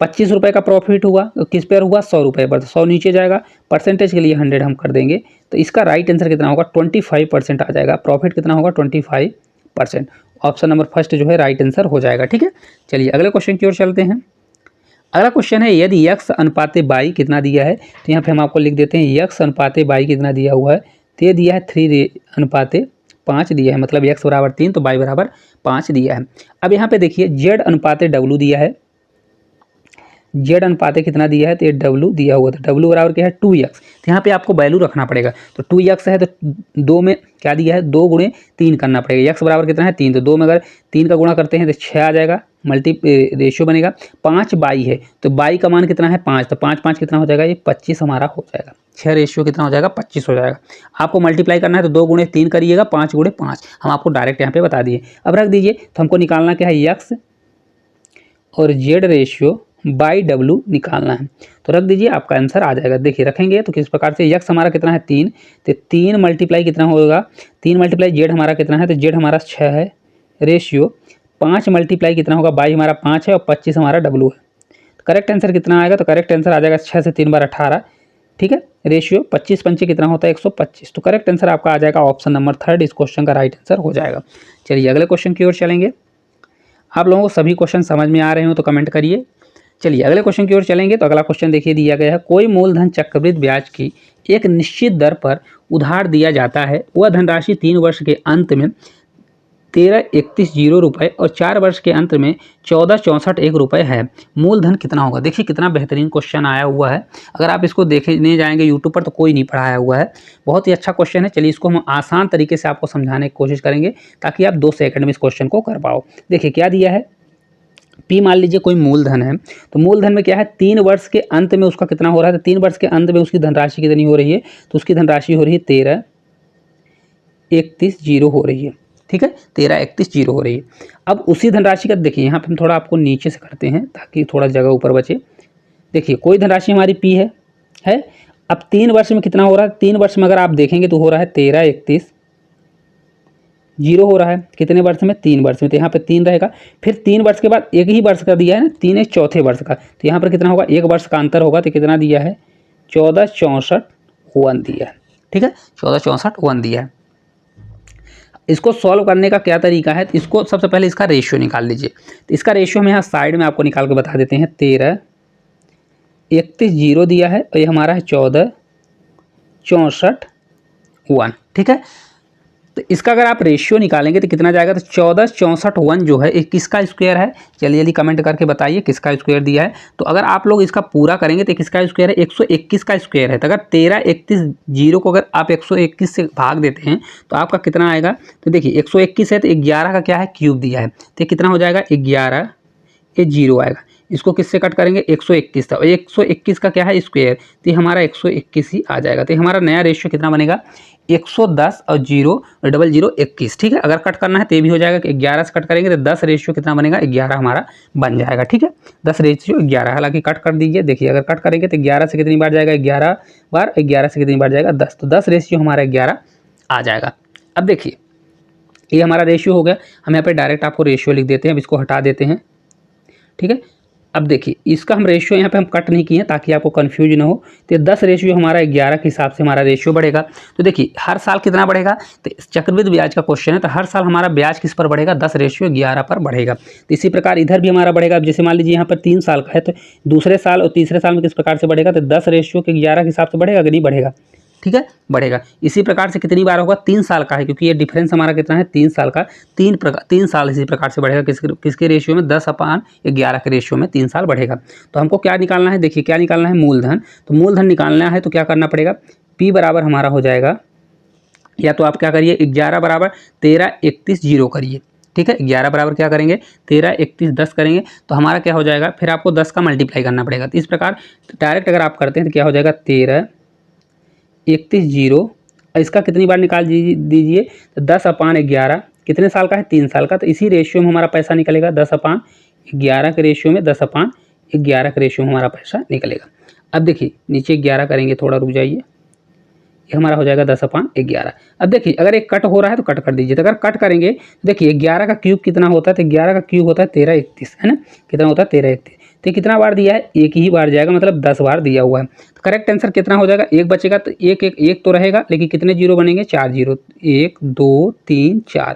S1: ₹25 का प्रॉफिट हुआ तो किस पर हुआ, 100 रुपये पर, तो 100 नीचे जाएगा, परसेंटेज के लिए 100 हम कर देंगे, तो इसका राइट आंसर कितना होगा, 25% आ जाएगा। प्रॉफिट कितना होगा, 25%। ऑप्शन नंबर फर्स्ट जो है राइट आंसर हो जाएगा। ठीक है, चलिए अगले क्वेश्चन की ओर चलते हैं। अगला क्वेश्चन है, यदि x अनुपाते y कितना दिया है, तो यहाँ पे हम आपको लिख देते हैं x अनुपाते y कितना दिया हुआ है, तो ये दिया है 3:5 दिया है, मतलब x बराबर 3 तो y बराबर 5 दिया है। अब यहाँ पे देखिए z अनुपाते w दिया है, z अनुपाते कितना दिया है, तो ये w दिया हुआ, तो w बराबर क्या है 2x, तो यहाँ पे आपको वैल्यू रखना पड़ेगा, तो 2x है तो 2 में क्या दिया है, 2 गुणे 3 करना पड़ेगा, x बराबर कितना है 3, तो 2 में अगर 3 का गुणा करते हैं तो 6 आ जाएगा, मल्टी रेशियो बनेगा। 5 बाई है तो बाई का मान कितना है 5, तो 5 5 कितना हो जाएगा, ये 25 हमारा हो जाएगा। 6 रेशियो कितना हो जाएगा, 25 हो जाएगा। आपको मल्टीप्लाई करना है तो 2 गुणे 3 करिएगा, 5 गुणे 5 हम आपको डायरेक्ट यहाँ पे बता दिए। अब रख दीजिए, तो हमको निकालना क्या है, x और z रेशियो बाई w निकालना है, तो रख दीजिए, आपका आंसर आ जाएगा। देखिए रखेंगे तो किस प्रकार से, x हमारा कितना है 3, तो 3 मल्टीप्लाई कितना होगा, 3 मल्टीप्लाई z हमारा कितना है, तो z हमारा 6 है, रेशियो 5 मल्टीप्लाई कितना होगा, बाई हमारा 5 है और 25 हमारा w है। तो करेक्ट आंसर कितना आएगा, तो करेक्ट आंसर आ जाएगा 6 से 3 बार 18, ठीक है, रेशियो 25 पंचे कितना होता है 125, तो करेक्ट आंसर आपका आ जाएगा ऑप्शन नंबर 3, इस क्वेश्चन का राइट आंसर हो जाएगा। चलिए अगले क्वेश्चन की ओर चलेंगे। आप लोगों को सभी क्वेश्चन समझ में आ रहे हो तो कमेंट करिए। चलिए अगले क्वेश्चन की ओर चलेंगे। तो अगला क्वेश्चन देखिए दिया गया है, कोई मूलधन चक्रवृद्धि ब्याज की एक निश्चित दर पर उधार दिया जाता है, वह धनराशि 3 वर्ष के अंत में 13,31,0 रुपये और 4 वर्ष के अंत में 14,64,1 रुपये है। मूलधन कितना होगा। देखिए कितना बेहतरीन क्वेश्चन आया हुआ है, अगर आप इसको देखने जाएंगे यूट्यूब पर तो कोई नहीं पढ़ाया हुआ है, बहुत ही अच्छा क्वेश्चन है। चलिए इसको हम आसान तरीके से आपको समझाने की कोशिश करेंगे ताकि आप 2 सेकंड में इस क्वेश्चन को कर पाओ। देखिए क्या दिया है, पी मान लीजिए कोई मूलधन है, तो मूलधन में क्या है 3 वर्ष के अंत में उसका कितना हो रहा है, तो 3 वर्ष के अंत में उसकी धनराशि कितनी हो रही है, तो उसकी धनराशि हो रही है 13,31,0 हो रही है, ठीक है, 13,31,0 हो रही है। अब उसी धनराशि का देखिए यहाँ पे हम थोड़ा आपको नीचे से करते हैं ताकि थोड़ा जगह ऊपर बचे। देखिए कोई धनराशि हमारी पी है। अब 3 वर्ष में कितना हो रहा है, 3 वर्ष में अगर आप देखेंगे तो हो रहा है 13,31,0 हो रहा है, कितने वर्ष में, 3 वर्ष में, तो यहाँ पे 3 रहेगा। फिर 3 वर्ष के बाद एक ही वर्ष का दिया है ना, 3 है चौथे वर्ष का, तो यहाँ पर कितना होगा, 1 वर्ष का अंतर होगा, तो कितना दिया है 14,64,1 दिया है, ठीक है, 14,64,1 दिया है। इसको सॉल्व करने का क्या तरीका है, तो इसको सबसे पहले इसका रेशियो निकाल लीजिए। तो इसका रेशियो हम यहाँ साइड में आपको निकाल के बता देते हैं। 13,31,0 दिया है और ये हमारा है 14,64,1, ठीक है। तो इसका अगर आप रेशियो निकालेंगे तो कितना जाएगा, तो 14,64,1 जो है एक किसका स्क्वायर है, जल्दी जल्दी कमेंट करके बताइए किसका स्क्वायर दिया है। तो अगर आप लोग इसका पूरा करेंगे तो किसका स्क्वायर है, 121 का स्क्वायर है। तो अगर 13,31,0 को अगर आप 121 से भाग देते हैं तो आपका कितना आएगा, तो देखिए 121 है तो 11 का क्या है, क्यूब दिया है, तो कितना हो जाएगा 11, ये 0 आएगा। इसको किससे कट करेंगे, 121 था और 121 का क्या है स्क्वायर, तो हमारा 121 ही आ जाएगा। तो हमारा नया रेशियो कितना बनेगा, 110 और 0 डबल 0 21, ठीक है। अगर कट करना है तो ये भी हो जाएगा कि 11 से कट करेंगे तो 10 रेशियो कितना बनेगा, 11 हमारा बन जाएगा, ठीक है, 10 रेशियो 11। हालांकि कट कर दीजिए, देखिए अगर कट करेंगे तो 11 से कितनी बार जाएगा, 11 बार, 11 से कितनी बार जाएगा 10, तो 10 रेशियो हमारा 11 आ जाएगा। अब देखिए ये हमारा रेशियो हो गया, हम यहाँ पे डायरेक्ट आपको रेशियो लिख देते हैं, अब इसको हटा देते हैं, ठीक है। अब देखिए इसका हम रेशियो यहाँ पे हम कट नहीं किए हैं ताकि आपको कंफ्यूज ना हो। तो 10 रेशियो हमारा 11 के हिसाब से हमारा रेशियो बढ़ेगा। तो देखिए हर साल कितना बढ़ेगा, तो चक्रवृद्धि ब्याज का क्वेश्चन है, तो हर साल हमारा ब्याज किस पर बढ़ेगा, 10 रेशियो 11 पर बढ़ेगा। तो इसी प्रकार इधर भी हमारा बढ़ेगा। अब जैसे मान लीजिए यहाँ पर 3 साल का है, तो दूसरे साल और तीसरे साल में किस प्रकार से बढ़ेगा, तो 10 रेशियो के 11 के हिसाब से बढ़ेगा कि नहीं बढ़ेगा, ठीक है, बढ़ेगा। इसी प्रकार से कितनी बार होगा, 3 साल का है, क्योंकि ये डिफरेंस हमारा कितना है 3 साल का, 3 साल इसी प्रकार से बढ़ेगा। किसके रेशियो में, 10/11 के रेशियो में 3 साल बढ़ेगा। तो हमको क्या निकालना है, देखिए क्या निकालना है, मूलधन। तो मूलधन निकालना है तो क्या करना पड़ेगा, P बराबर हमारा हो जाएगा, या तो आप क्या करिए 11 बराबर 13,31,0 करिए, ठीक है, 11 बराबर क्या करेंगे 13,31 10 करेंगे तो हमारा क्या हो जाएगा, फिर आपको 10 का मल्टीप्लाई करना पड़ेगा। तो इस प्रकार डायरेक्ट अगर आप करते हैं तो क्या हो जाएगा 13,31,0, इसका कितनी बार निकाल दीजिए, तो 10/11 कितने साल का है, 3 साल का। तो इसी रेशियो में हमारा पैसा निकलेगा, 10/11 के रेशियो में, 10/11 के रेशियो में हमारा पैसा निकलेगा। अब देखिए नीचे 11 करेंगे, थोड़ा रुक जाइए, ये हमारा हो जाएगा 10/11। अब देखिए अगर एक कट हो रहा है तो कट कर दीजिए। तो अगर कट करेंगे तो देखिए 11 का क्यूब कितना होता है, तो 11 का क्यूब होता है 13,31, है ना, कितना होता है 13,31। तो ये कितना बार दिया है, एक ही बार जाएगा, मतलब 10 बार दिया हुआ है। तो करेक्ट आंसर कितना हो जाएगा, एक बचेगा तो एक तो रहेगा, लेकिन कितने जीरो बनेंगे, 4 जीरो, 1 2 3 4।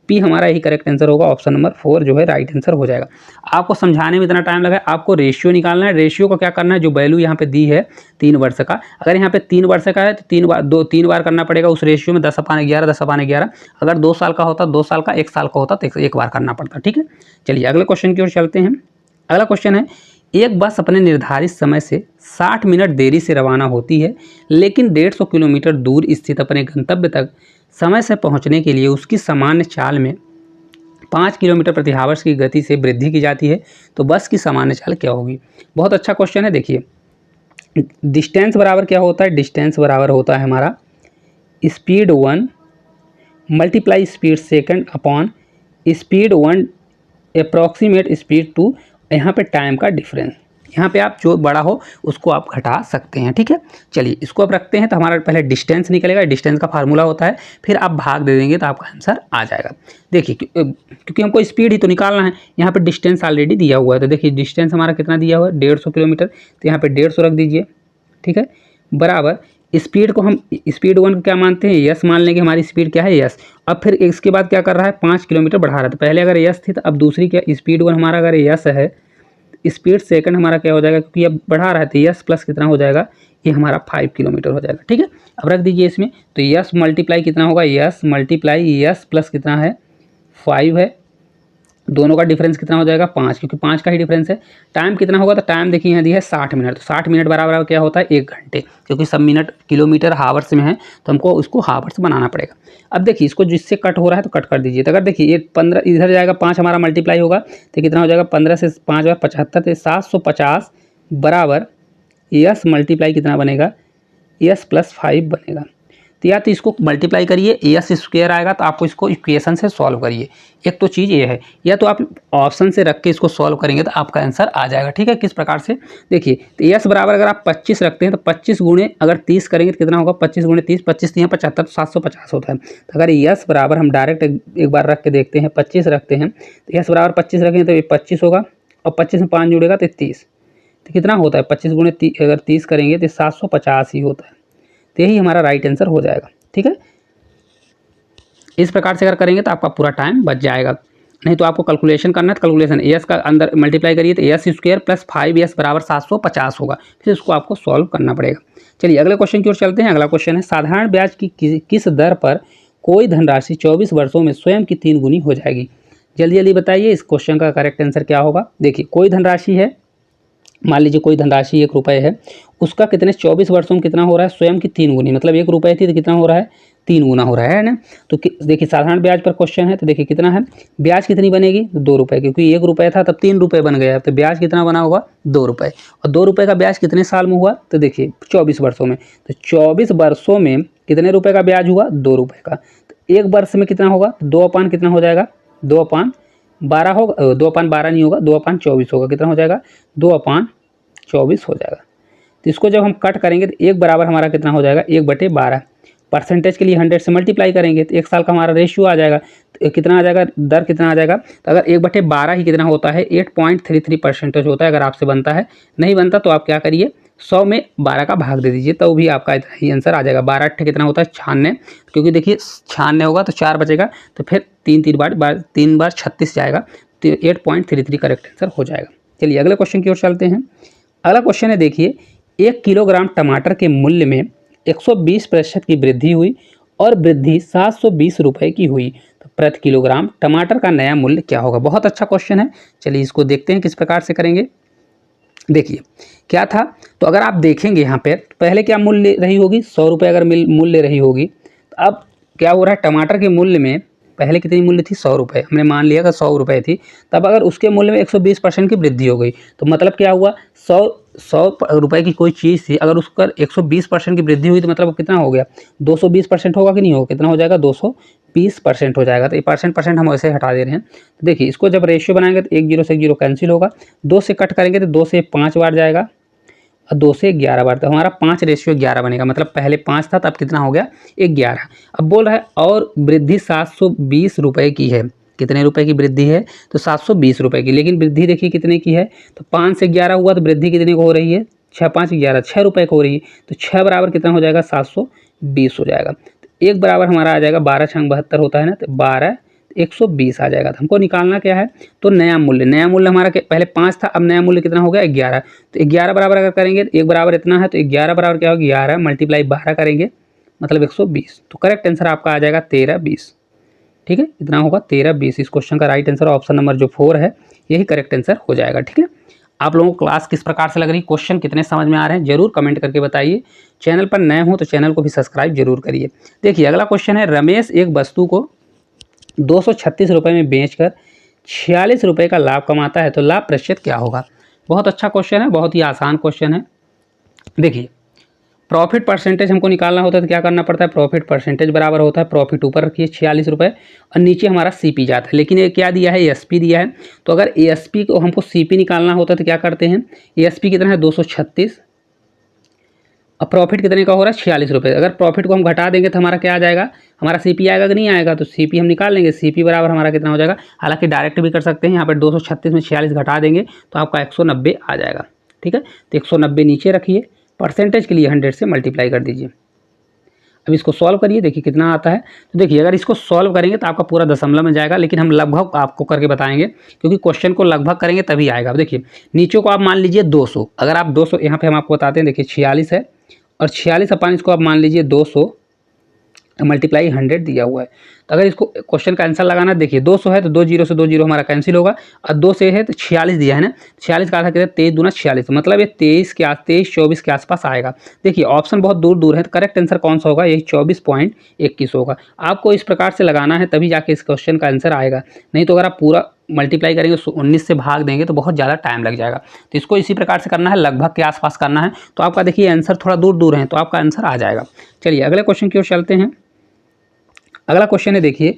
S1: पी हमारा यही करेक्ट आंसर होगा, ऑप्शन नंबर 4 जो है राइट आंसर हो जाएगा। आपको समझाने में इतना टाइम लगा है, आपको रेशियो निकालना है। रेशियो को क्या करना है, जो वैल्यू यहाँ पे दी है 3 वर्ष का, अगर यहाँ पे 3 वर्ष का है तो 3 बार करना पड़ेगा उस रेशियो में, 10/11 10/11। अगर 2 साल का होता 2 साल का, 1 साल का होता तो एक बार करना पड़ता। ठीक है, चलिए अगले क्वेश्चन की ओर चलते हैं। अगला क्वेश्चन है, एक बस अपने निर्धारित समय से 60 मिनट देरी से रवाना होती है, लेकिन 150 किलोमीटर दूर स्थित अपने गंतव्य तक समय से पहुंचने के लिए उसकी सामान्य चाल में 5 किलोमीटर प्रति आवर्स की गति से वृद्धि की जाती है, तो बस की सामान्य चाल क्या होगी। बहुत अच्छा क्वेश्चन है। देखिए, डिस्टेंस बराबर क्या होता है, डिस्टेंस बराबर होता है हमारा speed 1 multiply speed second upon speed 1 approximate speed 2, यहाँ पे टाइम का डिफरेंस। यहाँ पे आप जो बड़ा हो उसको आप घटा सकते हैं। ठीक है, चलिए इसको आप रखते हैं, तो हमारा पहले डिस्टेंस निकलेगा, डिस्टेंस का फार्मूला होता है, फिर आप भाग दे देंगे तो आपका आंसर आ जाएगा। देखिए क्योंकि हमको स्पीड ही तो निकालना है, यहाँ पे डिस्टेंस ऑलरेडी दिया हुआ है, तो देखिए डिस्टेंस हमारा कितना दिया हुआ है, 150 किलोमीटर, तो यहाँ पे 150 रख दीजिए। ठीक है, बराबर स्पीड को हम स्पीड 1 को क्या मानते हैं, यस मान लेंगे, हमारी स्पीड क्या है, यस। अब फिर इसके बाद क्या कर रहा है, 5 किलोमीटर बढ़ा रहा है, तो पहले अगर यस थी तो अब दूसरी क्या, स्पीड 1 हमारा अगर यस है, स्पीड सेकंड हमारा क्या हो जाएगा, क्योंकि अब बढ़ा रहा है तो यस प्लस कितना हो जाएगा, ये हमारा 5 किलोमीटर हो जाएगा। ठीक है, अब रख दीजिए इसमें, तो यस मल्टीप्लाई कितना होगा, यस मल्टीप्लाई यस प्लस कितना है 5 है, दोनों का डिफरेंस कितना हो जाएगा 5, क्योंकि 5 का ही डिफरेंस है। टाइम कितना होगा, तो टाइम देखिए यहाँ दिया है 60 मिनट, तो 60 मिनट बराबर क्या होता है 1 घंटे, क्योंकि सब मिनट किलोमीटर हावर्स में है तो हमको उसको हावर्स बनाना पड़ेगा। अब देखिए इसको जिससे कट हो रहा है तो कट कर दीजिए, तो अगर देखिए ये 15 इधर जाएगा, 5 हमारा मल्टीप्लाई होगा तो कितना हो जाएगा, 15 से 5 बार 75, तो 750 बराबर यस मल्टीप्लाई कितना बनेगा, यस प्लस 5 बनेगा। तो या तो इसको मल्टीप्लाई करिए, एस स्क्वायर आएगा, तो आपको इसको इक्वेशन से सॉल्व करिए। एक तो चीज़ ये है, या तो आप ऑप्शन से रख के इसको सॉल्व करेंगे तो आपका आंसर आ जाएगा। ठीक है, किस प्रकार से, देखिए तो एस बराबर अगर आप 25 रखते हैं तो 25 गुणे अगर 30 करेंगे तो कितना होगा, 25 गुणे 30, 25 यहाँ 75, तो 750 होता है। तो अगर एस बराबर हम डायरेक्ट एक बार रख के देखते हैं, 25 रखते हैं, तो एस बराबर 25 रखेंगे तो ये 25 होगा, और 25 में 5 जुड़ेगा तो 30, तो कितना होता है 25 गुणे अगर 30 करेंगे तो 750 ही होता है। तो यही हमारा राइट आंसर हो जाएगा। ठीक है, इस प्रकार से अगर करेंगे तो आपका पूरा टाइम बच जाएगा। नहीं तो आपको कैलकुलेशन करना है, तो कैलकुलेशन एस का अंदर मल्टीप्लाई करिए तो एस स्क्वायर प्लस 5s बराबर 750 होगा, फिर इसको आपको सॉल्व करना पड़ेगा। चलिए अगले क्वेश्चन की ओर चलते हैं। अगला क्वेश्चन है, साधारण ब्याज की किस दर पर कोई धनराशि 24 वर्षों में स्वयं की 3 गुनी हो जाएगी। जल्दी जल्दी बताइए इस क्वेश्चन का करेक्ट आंसर क्या होगा। देखिए कोई धनराशि है, मान लीजिए कोई धनराशि 1 रुपये है, उसका कितने 24 वर्षों में कितना हो रहा है, स्वयं की 3 गुनी, मतलब 1 रुपये थी तो कितना हो रहा है 3 गुना हो रहा है ना। तो देखिए साधारण ब्याज पर क्वेश्चन है, तो देखिए कितना है, ब्याज कितनी बनेगी 2 रुपये, क्योंकि 1 रुपये था तब 3 रुपये बन गया, तो ब्याज कितना बना होगा 2 रुपये। और 2 रुपये का ब्याज कितने साल में हुआ, तो देखिए 24 वर्षों में, तो 24 वर्षों में कितने रुपये का ब्याज हुआ 2 रुपये का। तो 1 वर्ष में कितना होगा, 2/, कितना हो जाएगा 2/12 होगा, 2/12 नहीं होगा, 2/24 होगा, कितना हो जाएगा 2/24 हो जाएगा। तो इसको जब हम कट करेंगे तो 1 बराबर हमारा कितना हो जाएगा 1/12, परसेंटेज के लिए 100 से मल्टीप्लाई करेंगे तो 1 साल का हमारा रेशियो आ जाएगा, तो कितना आ जाएगा, दर कितना आ जाएगा, तो अगर 1/12 ही कितना होता है 8.33% होता है। अगर आपसे बनता है, नहीं बनता तो आप क्या करिए 100 में 12 का भाग दे दीजिए, तो भी आपका इतना ही आंसर आ जाएगा। 12 8 कितना होता है 96, क्योंकि देखिए 96 होगा तो 4 बचेगा, तो फिर 3 बार 36 जाएगा, तो 8.33 करेक्ट आंसर हो जाएगा। चलिए अगले क्वेश्चन की ओर चलते हैं। अगला क्वेश्चन है, देखिए 1 किलोग्राम टमाटर के मूल्य में 120% की वृद्धि हुई और वृद्धि 720 रुपये की हुई, तो प्रति किलोग्राम टमाटर का नया मूल्य क्या होगा। बहुत अच्छा क्वेश्चन है, चलिए इसको देखते हैं किस प्रकार से करेंगे। देखिए क्या था, तो अगर आप देखेंगे यहाँ पे पहले क्या मूल्य रही होगी 100 रुपये अगर मूल्य रही होगी, तो अब क्या हो रहा है टमाटर के मूल्य में पहले कितनी मूल्य थी 100 रुपये, हमने मान लिया कि 100 रुपये थी, तब अगर उसके मूल्य में 120% की वृद्धि हो गई, तो मतलब क्या हुआ 100 रुपये की कोई चीज़ थी, अगर उसका 120% की वृद्धि हुई तो मतलब कितना हो गया 220% होगा कि नहीं होगा, कितना हो जाएगा 220% हो जाएगा। तो ये परसेंट हम वैसे हटा दे रहे हैं। तो देखिए इसको जब रेशियो बनाएंगे तो 1 0 से 1 0 कैंसिल होगा, 2 से कट करेंगे तो 2 से 5 बार जाएगा और 2 से 11 बार, तो हमारा 5:11 बनेगा, मतलब पहले 5 था तब कितना हो गया 11। अब बोल रहा है और वृद्धि 720 रुपये की है, कितने रुपए की वृद्धि है, तो 720 रुपये की। लेकिन वृद्धि देखिए कितने की है, तो 5 से 11 हुआ तो वृद्धि कितने को हो रही है, 6 5 11 6 रुपये को हो रही है। तो 6 बराबर कितना हो जाएगा, 720 हो जाएगा। तो 1 बराबर हमारा आ जाएगा 12 6 72 होता है ना, तो 12 120 आ जाएगा। तो हमको निकालना क्या है, तो नया मूल्य। नया मूल्य हमारा पहले 5 था, अब नया मूल्य कितना हो गया 11। तो 11 बराबर अगर करेंगे तो 1 बराबर इतना है, तो 11 बराबर क्या होगा, 11 मल्टीप्लाई 12 करेंगे मतलब 120। तो करेक्ट आंसर आपका आ जाएगा 1320। ठीक है, इतना होगा 1320। इस क्वेश्चन का राइट आंसर ऑप्शन नंबर जो 4 है यही करेक्ट आंसर हो जाएगा। ठीक है, आप लोगों को क्लास किस प्रकार से लग रही, क्वेश्चन कितने समझ में आ रहे हैं, जरूर कमेंट करके बताइए। चैनल पर नए हो तो चैनल को भी सब्सक्राइब जरूर करिए। देखिए अगला क्वेश्चन है, रमेश एक वस्तु को 236 रुपये में बेचकर 46 रुपये का लाभ कमाता है, तो लाभ प्रतिशत क्या होगा। बहुत अच्छा क्वेश्चन है, बहुत ही आसान क्वेश्चन है। देखिए प्रॉफिट परसेंटेज हमको निकालना होता है तो क्या करना पड़ता है, प्रॉफिट परसेंटेज बराबर होता है, प्रॉफिट ऊपर रखिए 46 रुपये और नीचे हमारा सीपी जाता है। लेकिन ये क्या दिया है, एएसपी दिया है। तो अगर एएसपी को हमको सीपी निकालना होता है तो क्या करते हैं, एएसपी कितना है 236 और प्रॉफिट कितने का हो रहा है 46 रुपये। अगर प्रॉफिट को हम घटा देंगे तो हमारा क्या आ जाएगा, हमारा सीपी आएगा कि नहीं आएगा, तो सीपी हम निकाल लेंगे। सीपी बराबर हमारा कितना हो जाएगा, हालांकि डायरेक्ट भी कर सकते हैं, यहाँ पर 236 में 46 घटा देंगे तो आपका 190 आ जाएगा। ठीक है, तो 190 नीचे रखिए, परसेंटेज के लिए 100 से मल्टीप्लाई कर दीजिए। अब इसको सॉल्व करिए, देखिए कितना आता है। तो देखिए अगर इसको सॉल्व करेंगे तो आपका पूरा दशमलव में जाएगा, लेकिन हम लगभग आपको करके बताएंगे क्योंकि क्वेश्चन को लगभग करेंगे तभी आएगा। अब देखिए नीचे को आप मान लीजिए 200, अगर आप 200 यहाँ पे हम आपको बताते हैं, देखिए 46 है और 46 अपन इसको आप मान लीजिए 200 मल्टीप्लाई 100 दिया हुआ है। तो अगर इसको क्वेश्चन का आंसर लगाना, देखिए 200 है तो 2 जीरो से 2 जीरो हमारा कैंसिल होगा और 2 से है तो 46 दिया है ना, 46 का आधा कितना 23 दूना 46, मतलब ये 23 24 के आसपास आएगा। देखिए ऑप्शन बहुत दूर दूर है, तो करेक्ट आंसर कौन सा होगा, यही 24.21 होगा। आपको इस प्रकार से लगाना है तभी जाके इस क्वेश्चन का आंसर आएगा, नहीं तो अगर आप पूरा मल्टीप्लाई करेंगे 19 से भाग देंगे तो बहुत ज़्यादा टाइम लग जाएगा। तो इसको इसी प्रकार से करना है, लगभग के आसपास करना है, तो आपका देखिए आंसर थोड़ा दूर दूर है तो आपका आंसर आ जाएगा। चलिए अगले क्वेश्चन की ओर चलते हैं। अगला क्वेश्चन है देखिए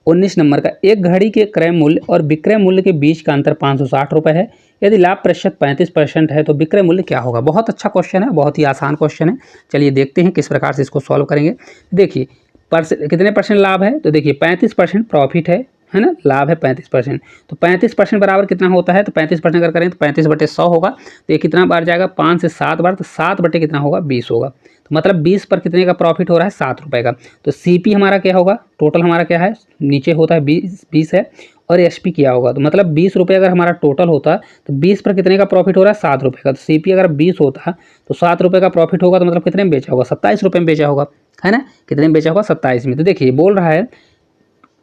S1: 19 नंबर का, एक घड़ी के क्रय मूल्य और विक्रय मूल्य के बीच का अंतर 560 रुपये है, यदि लाभ प्रतिशत 35% है तो विक्रय मूल्य क्या होगा। बहुत अच्छा क्वेश्चन है, बहुत ही आसान क्वेश्चन है। चलिए देखते हैं किस प्रकार से इसको सॉल्व करेंगे। देखिए कितने परसेंट लाभ है, तो देखिए 35% प्रॉफिट है ना, लाभ है 35%। तो 35% बराबर कितना होता है, तो 35% अगर करें तो 35/100 होगा। तो ये कितना बार जाएगा, 5 से 7 बार, तो 7 बटे कितना होगा 20 होगा। तो मतलब 20 पर कितने का प्रॉफिट हो रहा है, 7 रुपये का। तो सीपी हमारा क्या होगा, टोटल हमारा क्या है, नीचे होता है 20 है और एसपी क्या होगा, तो मतलब 20 रुपये अगर हमारा टोटल होता तो 20 पर कितने का प्रॉफिट हो रहा है 7 रुपये का। तो सीपी अगर 20 होता तो 7 रुपये का प्रॉफिट होगा, तो मतलब कितने में बेचा होगा, 27 रुपये में बेचा होगा, है ना, कितने में बेचा होगा 27 में। तो देखिए बोल रहा है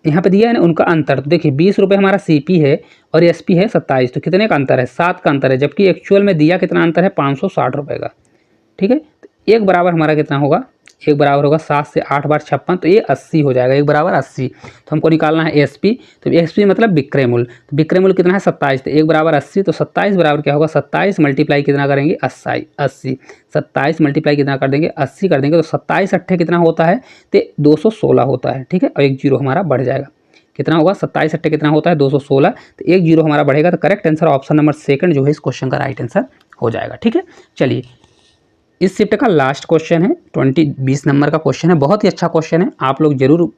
S1: यहाँ पे दिया है ना उनका अंतर, तो देखिए 20 रुपये हमारा सीपी है और एसपी है 27, तो कितने का अंतर है, 7 का अंतर है, जबकि एक्चुअल में दिया कितना अंतर है 560 रुपये का। ठीक है, तो एक बराबर हमारा कितना होगा, एक बराबर होगा 7 से 8 बार 56, तो ये 80 हो जाएगा, एक बराबर 80। तो हमको निकालना है एसपी, तो एसपी मतलब विक्रय मूल्य, तो विक्रय मूल्य कितना है 27, तो एक बराबर 80, तो 27 बराबर क्या होगा 27 मल्टीप्लाई कितना करेंगे 80, 27 मल्टीप्लाई कितना कर देंगे 80 कर देंगे, तो 27 अट्ठे कितना होता है, तो 216 होता है। ठीक है, और एक जीरो हमारा बढ़ जाएगा, कितना होगा 27 अट्ठे कितना होता है 216, तो एक जीरो हमारा बढ़ेगा। तो correct answer option number second जो है इस क्वेश्चन का राइट आंसर हो जाएगा। ठीक है, चलिए इस शिफ्ट का लास्ट क्वेश्चन है 20 नंबर का क्वेश्चन है, बहुत ही अच्छा क्वेश्चन है, आप लोग जरूर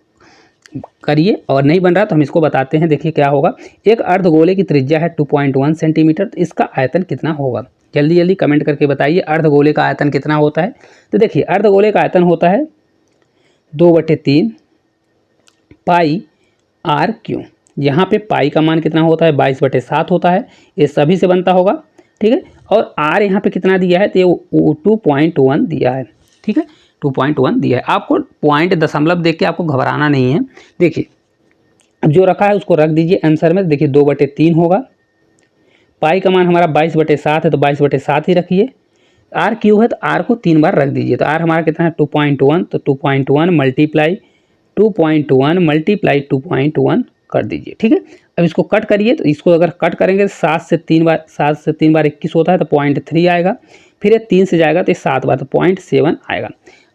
S1: करिए, और नहीं बन रहा तो हम इसको बताते हैं। देखिए क्या होगा, एक अर्धगोले की त्रिज्या है 2.1 सेंटीमीटर, तो इसका आयतन कितना होगा, जल्दी जल्दी कमेंट करके बताइए अर्धगोले का आयतन कितना होता है। तो देखिए अर्धगोले का आयतन होता है 2/3 पाई आर क्यू, यहाँ पे पाई का मान कितना होता है 22/7 होता है, ये सभी से बनता होगा। ठीक है, और आर यहाँ पे कितना दिया है, तो ये 2.1 दिया है। ठीक है, 2.1 दिया है, आपको पॉइंट दशमलव देख के आपको घबराना नहीं है। देखिए अब जो रखा है उसको रख दीजिए आंसर में, देखिए 2/3 होगा, पाई का मान हमारा 22/7 है तो 22/7 ही रखिए, आर क्यू है तो आर को 3 बार रख दीजिए, तो आर हमारा कितना है 2.1, तो 2.1 मल्टीप्लाई 2.1 कर दीजिए। ठीक है, अब इसको कट करिए, तो इसको अगर कट करेंगे 7 से 3 बार 21 होता है तो 0.3 आएगा, फिर ये 3 से जाएगा तो ये 7 बार तो 0.7 आएगा।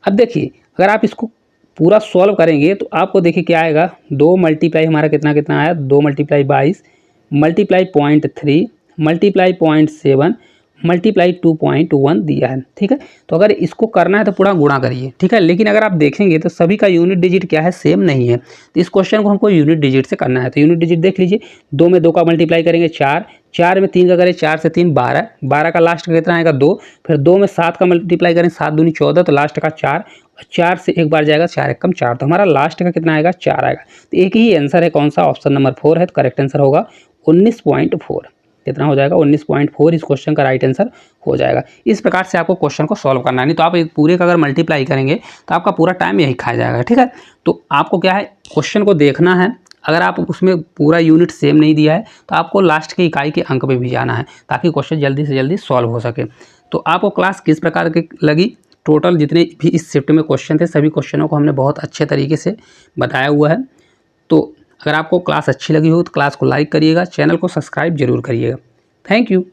S1: अब देखिए अगर आप इसको पूरा सॉल्व करेंगे तो आपको देखिए क्या आएगा, 2 मल्टीप्लाई हमारा कितना आया, 2 मल्टीप्लाई 22 मल्टीप्लाई 0.3 मल्टीप्लाई 0.7 मल्टीप्लाई 2.1 दिया है, ठीक है। तो अगर इसको करना है तो पूरा गुणा करिए, ठीक है। लेकिन अगर आप देखेंगे तो सभी का यूनिट डिजिट क्या है, सेम नहीं है। तो इस क्वेश्चन को हमको यूनिट डिजिट से करना है। तो यूनिट डिजिट देख लीजिए, 2 में 2 का मल्टीप्लाई करेंगे 4, 4 में 3 का करें, 4 से 3 12, 12 का लास्ट का कितना आएगा 2, फिर 2 में 7 का मल्टीप्लाई करें, 7 दूनी 14, तो लास्ट का 4, 4 से एक बार जाएगा 4 एकम 4, तो हमारा लास्ट का कितना आएगा 4 आएगा। तो एक ही आंसर है, कौन सा, ऑप्शन नंबर 4 है। तो करेक्ट आंसर होगा 19.4। कितना हो जाएगा 19.4, इस क्वेश्चन का राइट आंसर हो जाएगा। इस प्रकार से आपको क्वेश्चन को सॉल्व करना है, नहीं तो आप एक पूरे का अगर मल्टीप्लाई करेंगे तो आपका पूरा टाइम यही खा जाएगा, ठीक है। तो आपको क्या है, क्वेश्चन को देखना है। अगर आप उसमें पूरा यूनिट सेम नहीं दिया है तो आपको लास्ट की इकाई के अंक पे भी जाना है, ताकि क्वेश्चन जल्दी से जल्दी सॉल्व हो सके। तो आपको क्लास किस प्रकार की लगी, टोटल जितने भी इस शिफ्ट में क्वेश्चन थे सभी क्वेश्चनों को हमने बहुत अच्छे तरीके से बताया हुआ है। तो अगर आपको क्लास अच्छी लगी हो तो क्लास को लाइक करिएगा, चैनल को सब्सक्राइब जरूर करिएगा। Thank you.